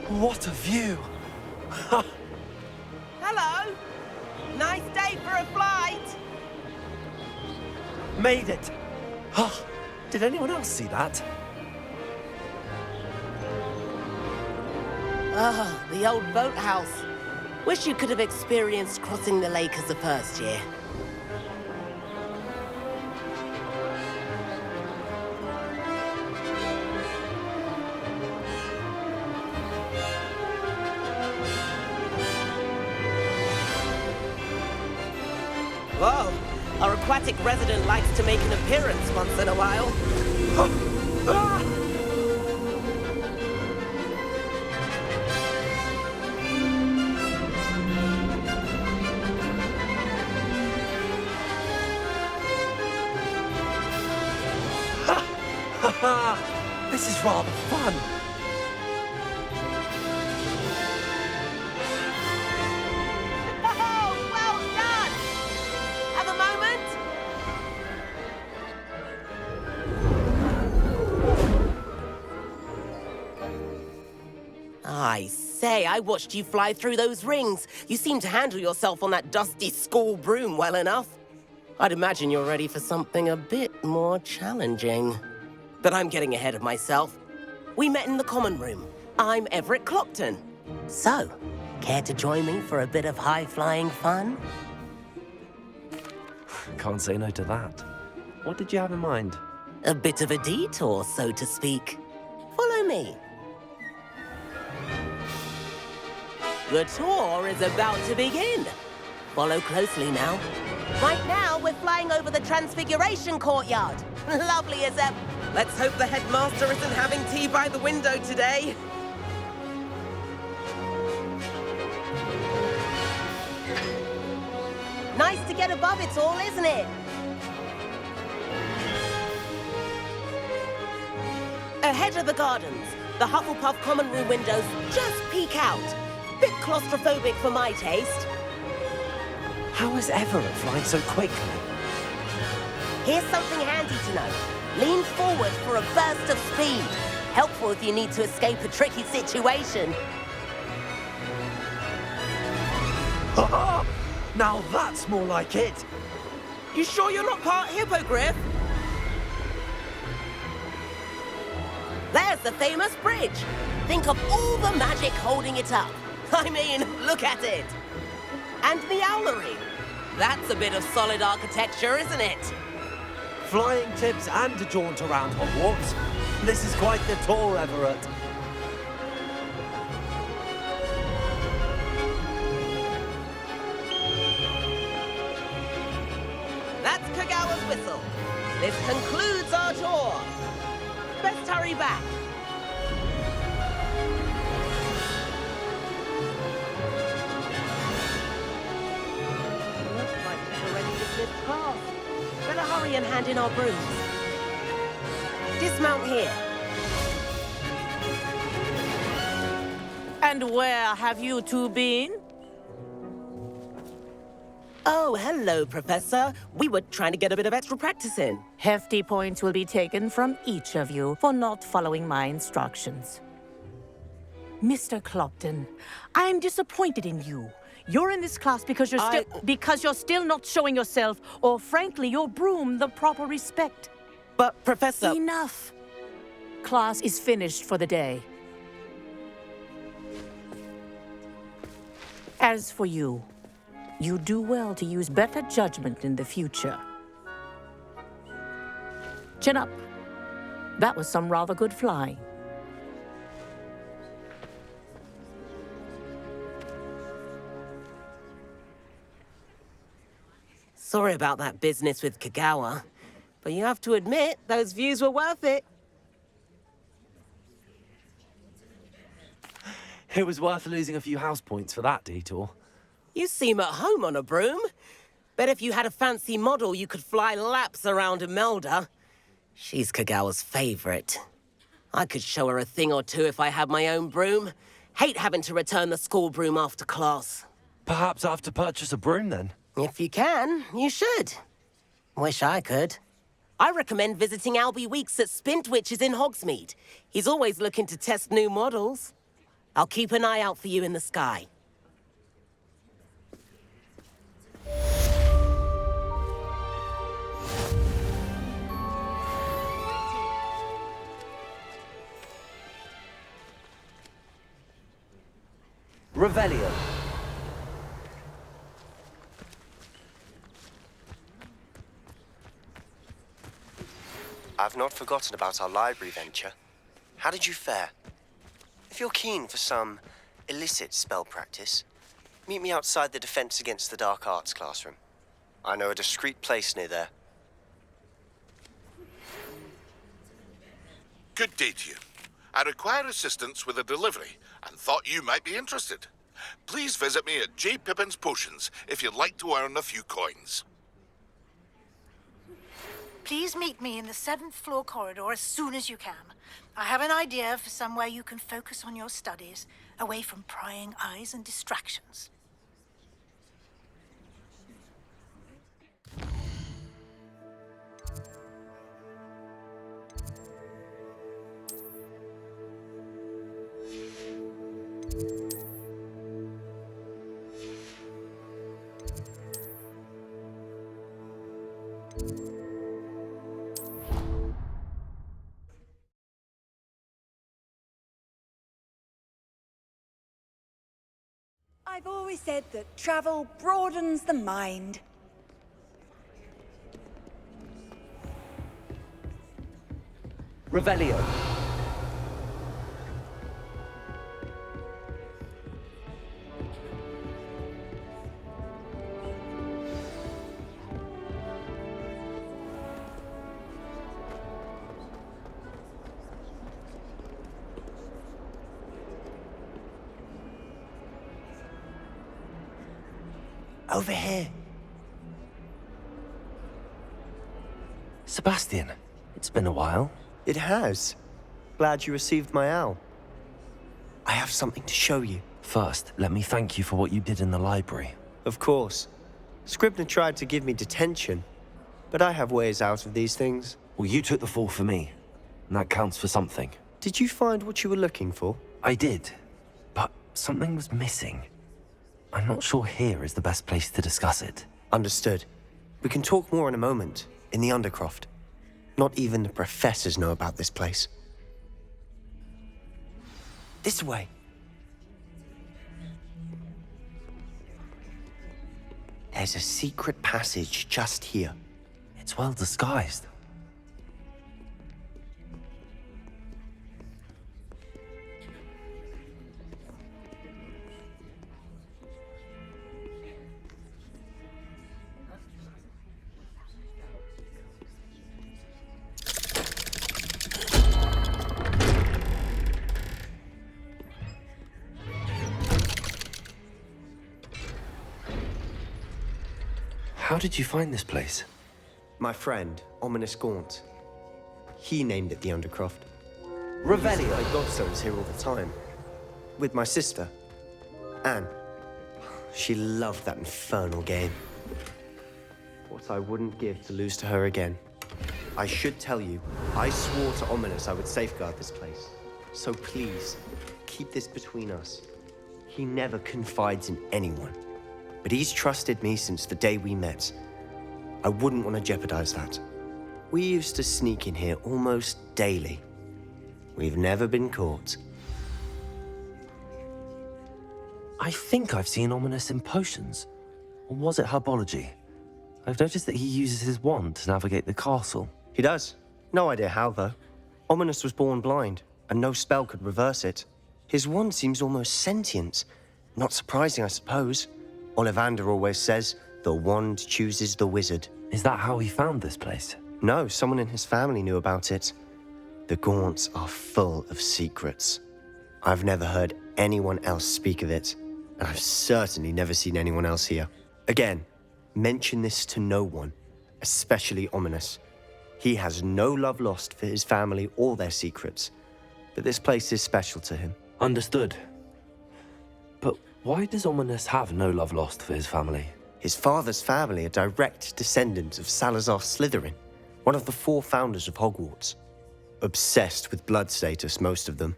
What a view! Hello. Nice day for a flight. Made it! Oh, did anyone else see that? Ah, the old boathouse. Wish you could have experienced crossing the lake as a first year. Whoa, our aquatic resident likes to make an appearance once in a while. This is rather fun. Oh, well done! Have a moment? I say, I watched you fly through those rings. You seem to handle yourself on that dusty school broom well enough. I'd imagine you're ready for something a bit more challenging. But I'm getting ahead of myself. We met in the common room. I'm Everett Clopton. So, care to join me for a bit of high-flying fun? Can't say no to that. What did you have in mind? A bit of a detour, so to speak. Follow me. The tour is about to begin. Follow closely now. Right now, we're flying over the Transfiguration Courtyard. Lovely as ever. Let's hope the headmaster isn't having tea by the window today. Nice to get above it all, isn't it? Ahead of the gardens, the Hufflepuff common room windows just peek out. Bit claustrophobic for my taste. How is Everett flying so quickly? Here's something handy to know. Lean forward for a burst of speed. Helpful if you need to escape a tricky situation. Now that's more like it. You sure you're not part hippogriff? There's the famous bridge. Think of all the magic holding it up. I mean, look at it. And the owlery. That's a bit of solid architecture, isn't it? Flying tips and a jaunt around Hogwarts. This is quite the tour, Everett. That's Kagawa's whistle. This concludes our tour. Best hurry back. Looks like we've already dismissed class. Better hurry and hand in our brooms. Dismount here. And where have you two been? Oh, hello, Professor. We were trying to get a bit of extra practice in. Hefty points will be taken from each of you for not following my instructions. Mr. Clopton, I'm disappointed in you. You're in this class because you're still not showing yourself, or frankly, your broom the proper respect. But, Professor... Enough. Class is finished for the day. As for you, you do well to use better judgment in the future. Chin up. That was some rather good flying. Sorry about that business with Kagawa, but you have to admit, those views were worth it. It was worth losing a few house points for that detour. You seem at home on a broom. Bet if you had a fancy model, you could fly laps around Imelda. She's Kagawa's favorite. I could show her a thing or two if I had my own broom. Hate having to return the school broom after class. Perhaps I have to purchase a broom then? If you can, you should. Wish I could. I recommend visiting Albie Weeks at Spintwitches in Hogsmeade. He's always looking to test new models. I'll keep an eye out for you in the sky. Revelio. I've not forgotten about our library venture. How did you fare? If you're keen for some illicit spell practice, meet me outside the Defense Against the Dark Arts classroom. I know a discreet place near there. Good day to you. I require assistance with a delivery and thought you might be interested. Please visit me at J. Pippin's Potions if you'd like to earn a few coins. Please meet me in the 7th floor corridor as soon as you can. I have an idea for somewhere you can focus on your studies, away from prying eyes and distractions. I've always said that travel broadens the mind. Revelio. Over here. Sebastian, it's been a while. It has. Glad you received my owl. I have something to show you. First, let me thank you for what you did in the library. Of course. Scribner tried to give me detention, but I have ways out of these things. Well, you took the fall for me, and that counts for something. Did you find what you were looking for? I did, but something was missing. I'm not sure here is the best place to discuss it. Understood. We can talk more in a moment, in the Undercroft. Not even the professors know about this place. This way. There's a secret passage just here. It's well disguised. How did you find this place? My friend, Ominous Gaunt. He named it the Undercroft. Revelio. My godson is here all the time. With my sister, Anne. She loved that infernal game. What I wouldn't give to lose to her again. I should tell you, I swore to Ominous I would safeguard this place. So please, keep this between us. He never confides in anyone. But he's trusted me since the day we met. I wouldn't want to jeopardize that. We used to sneak in here almost daily. We've never been caught. I think I've seen Ominous in potions. Or was it herbology? I've noticed that he uses his wand to navigate the castle. He does. No idea how, though. Ominous was born blind, and no spell could reverse it. His wand seems almost sentient. Not surprising, I suppose. Ollivander always says, the wand chooses the wizard. Is that how he found this place? No, someone in his family knew about it. The Gaunts are full of secrets. I've never heard anyone else speak of it, and I've certainly never seen anyone else here. Again, mention this to no one, especially Ominous. He has no love lost for his family or their secrets, but this place is special to him. Understood. But why does Ominous have no love lost for his family? His father's family are direct descendants of Salazar Slytherin, one of the 4 founders of Hogwarts. Obsessed with blood status, most of them.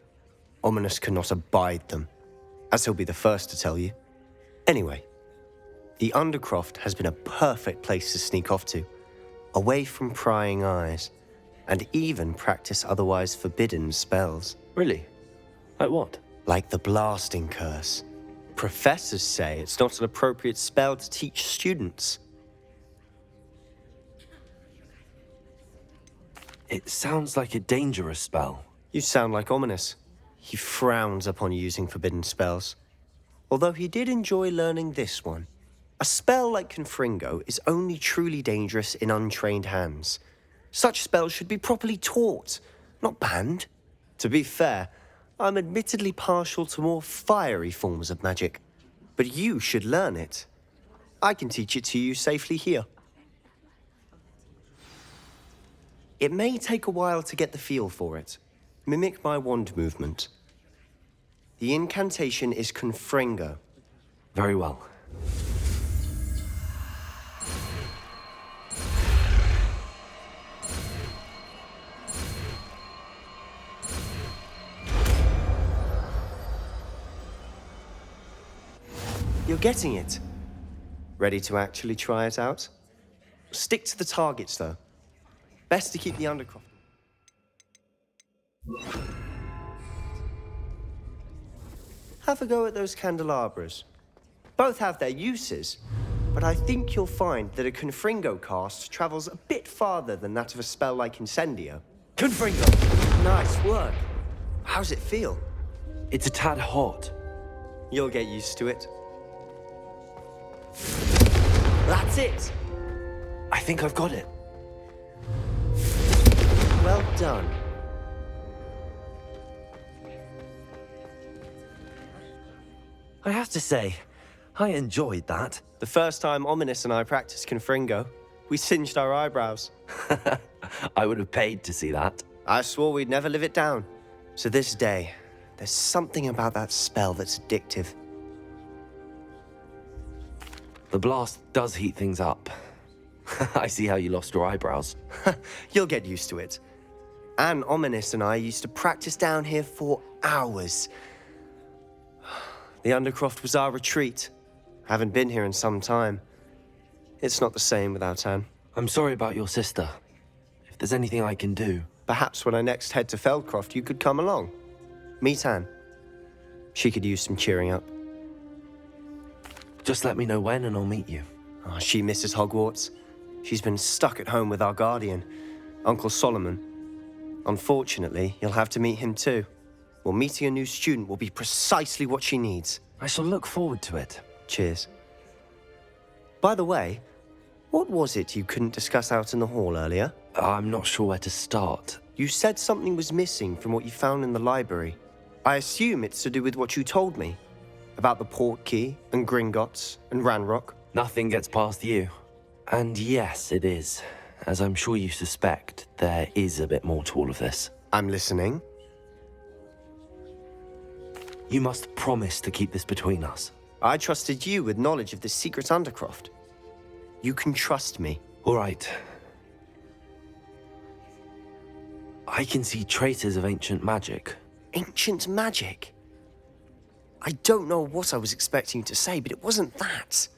Ominous cannot abide them, as he'll be the first to tell you. Anyway, the Undercroft has been a perfect place to sneak off to, away from prying eyes, and even practice otherwise forbidden spells. Really? Like what? Like the blasting curse. Professors say it's not an appropriate spell to teach students. It sounds like a dangerous spell. You sound like Ominous. He frowns upon using forbidden spells. Although he did enjoy learning this one. A spell like Confringo is only truly dangerous in untrained hands. Such spells should be properly taught, not banned. To be fair, I'm admittedly partial to more fiery forms of magic. But you should learn it. I can teach it to you safely here. It may take a while to get the feel for it. Mimic my wand movement. The incantation is Confringo. Very well. You're getting it. Ready to actually try it out? Stick to the targets, though. Best to keep the Undercroft. Have a go at those candelabras. Both have their uses, but I think you'll find that a Confringo cast travels a bit farther than that of a spell like Incendio. Confringo! Nice work. How's it feel? It's a tad hot. You'll get used to it. That's it! I think I've got it. Well done. I have to say, I enjoyed that. The first time Ominous and I practiced Confringo, we singed our eyebrows. I would have paid to see that. I swore we'd never live it down. So this day, there's something about that spell that's addictive. The blast does heat things up. I see how you lost your eyebrows. You'll get used to it. Anne, Ominous, and I used to practice down here for hours. The Undercroft was our retreat. Haven't been here in some time. It's not the same without Anne. I'm sorry about your sister. If there's anything I can do... Perhaps when I next head to Feldcroft, you could come along. Meet Anne. She could use some cheering up. Just let me know when and I'll meet you. Oh, she misses Hogwarts. She's been stuck at home with our guardian, Uncle Solomon. Unfortunately, you'll have to meet him too. Well, meeting a new student will be precisely what she needs. I shall look forward to it. Cheers. By the way, what was it you couldn't discuss out in the hall earlier? I'm not sure where to start. You said something was missing from what you found in the library. I assume it's to do with what you told me. About the Portkey, and Gringotts, and Ranrock. Nothing gets past you. And yes, it is. As I'm sure you suspect, there is a bit more to all of this. I'm listening. You must promise to keep this between us. I trusted you with knowledge of this secret Undercroft. You can trust me. All right. I can see traces of ancient magic. Ancient magic? I don't know what I was expecting you to say, but it wasn't that.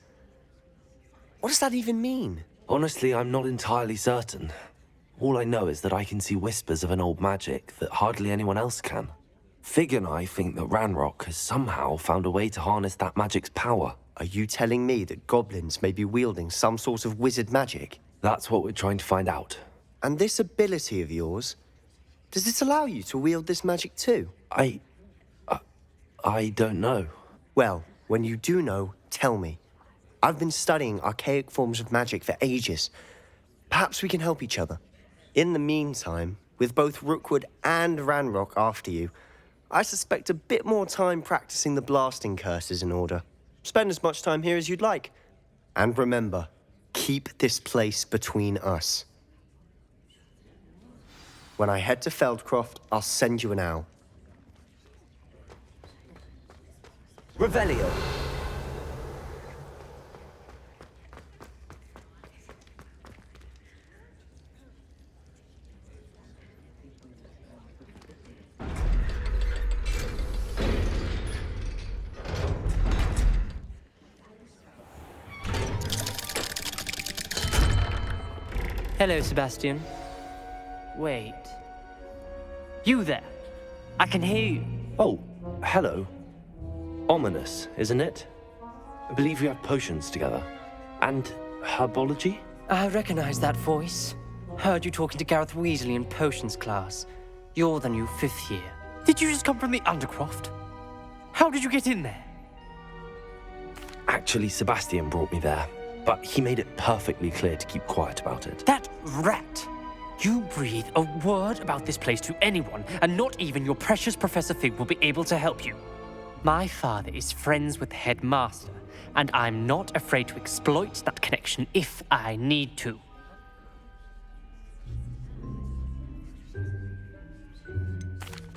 What does that even mean? Honestly, I'm not entirely certain. All I know is that I can see whispers of an old magic that hardly anyone else can. Fig and I think that Ranrock has somehow found a way to harness that magic's power. Are you telling me that goblins may be wielding some sort of wizard magic? That's what we're trying to find out. And this ability of yours, does it allow you to wield this magic too? I don't know. Well, when you do know, tell me. I've been studying archaic forms of magic for ages. Perhaps we can help each other. In the meantime, with both Rookwood and Ranrock after you, I suspect a bit more time practicing the blasting curse is in order. Spend as much time here as you'd like. And remember, keep this place between us. When I head to Feldcroft, I'll send you an owl. Revelio. Hello, Sebastian. Wait. You there? I can hear you. Oh, hello. Ominous, isn't it? I believe we have potions together. And herbology? I recognize that voice. Heard you talking to Gareth Weasley in potions class. You're the new 5th year. Did you just come from the Undercroft? How did you get in there? Actually, Sebastian brought me there, but he made it perfectly clear to keep quiet about it. That rat! You breathe a word about this place to anyone, and not even your precious Professor Fig will be able to help you. My father is friends with the headmaster, and I'm not afraid to exploit that connection if I need to.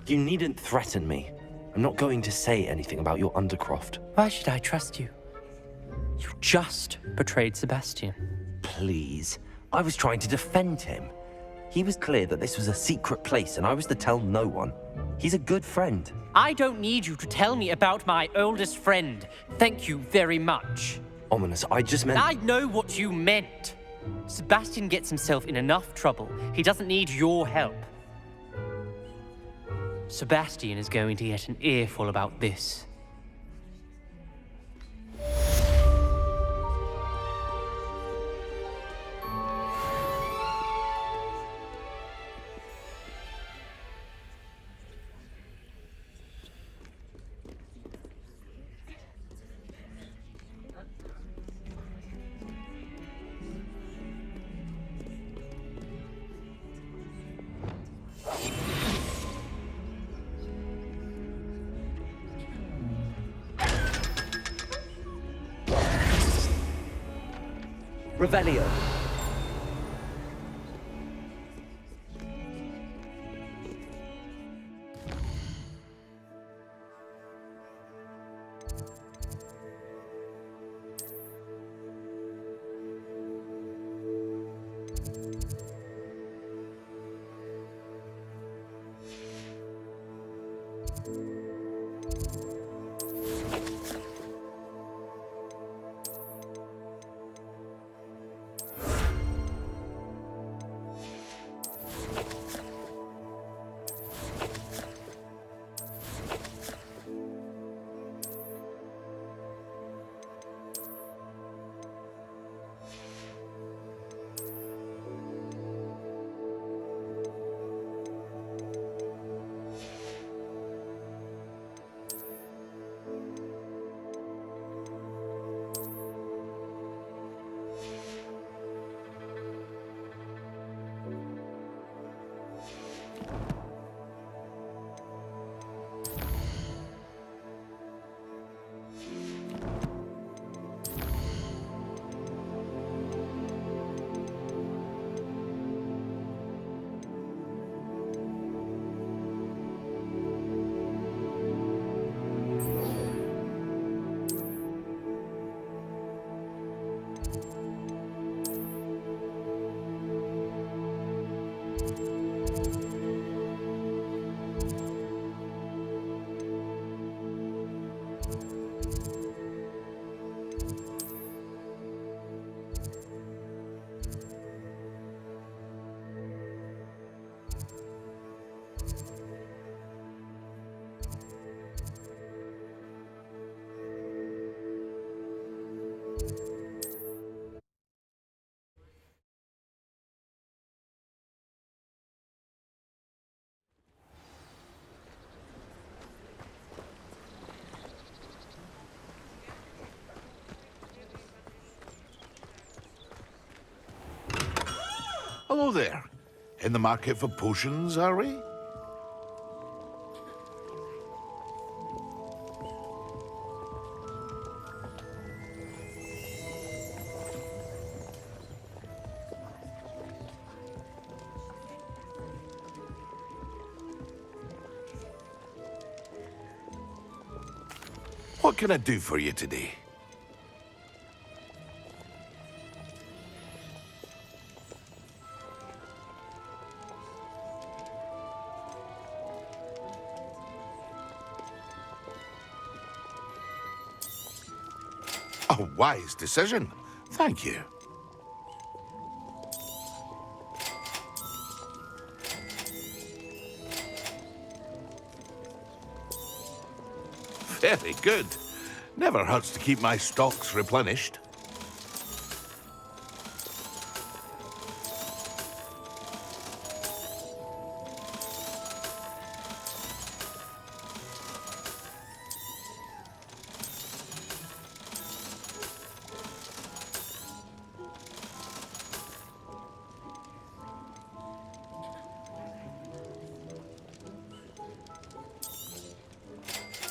You needn't threaten me. I'm not going to say anything about your Undercroft. Why should I trust you? You just betrayed Sebastian. Please. I was trying to defend him. He was clear that this was a secret place and I was to tell no one. He's a good friend. I don't need you to tell me about my oldest friend. Thank you very much. Ominous, I just meant... I know what you meant. Sebastian gets himself in enough trouble. He doesn't need your help. Sebastian is going to get an earful about this. Revelio. Hello there. In the market for potions, are we? What can I do for you today? A wise decision. Thank you. Very good. Never hurts to keep my stocks replenished.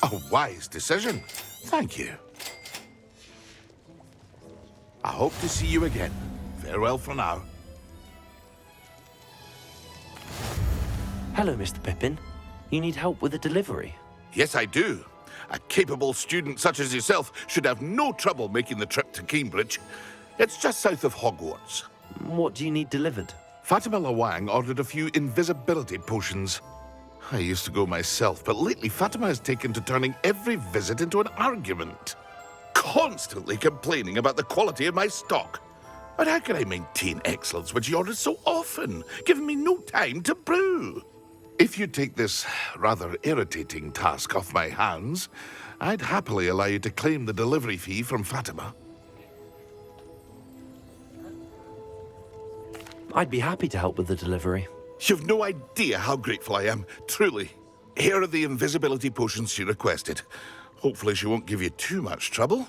A wise decision. Thank you. I hope to see you again. Farewell for now. Hello, Mr. Pippin. You need help with a delivery? Yes, I do. A capable student such as yourself should have no trouble making the trip to Cambridge. It's just south of Hogwarts. What do you need delivered? Fatima Lawang ordered a few invisibility potions. I used to go myself, but lately Fatima has taken to turning every visit into an argument. Constantly complaining about the quality of my stock. But how can I maintain excellence when she orders so often, giving me no time to brew? If you take this rather irritating task off my hands, I'd happily allow you to claim the delivery fee from Fatima. I'd be happy to help with the delivery. You've no idea how grateful I am, truly. Here are the invisibility potions she requested. Hopefully she won't give you too much trouble.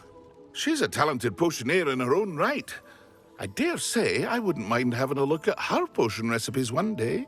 She's a talented potioneer in her own right. I dare say I wouldn't mind having a look at her potion recipes one day.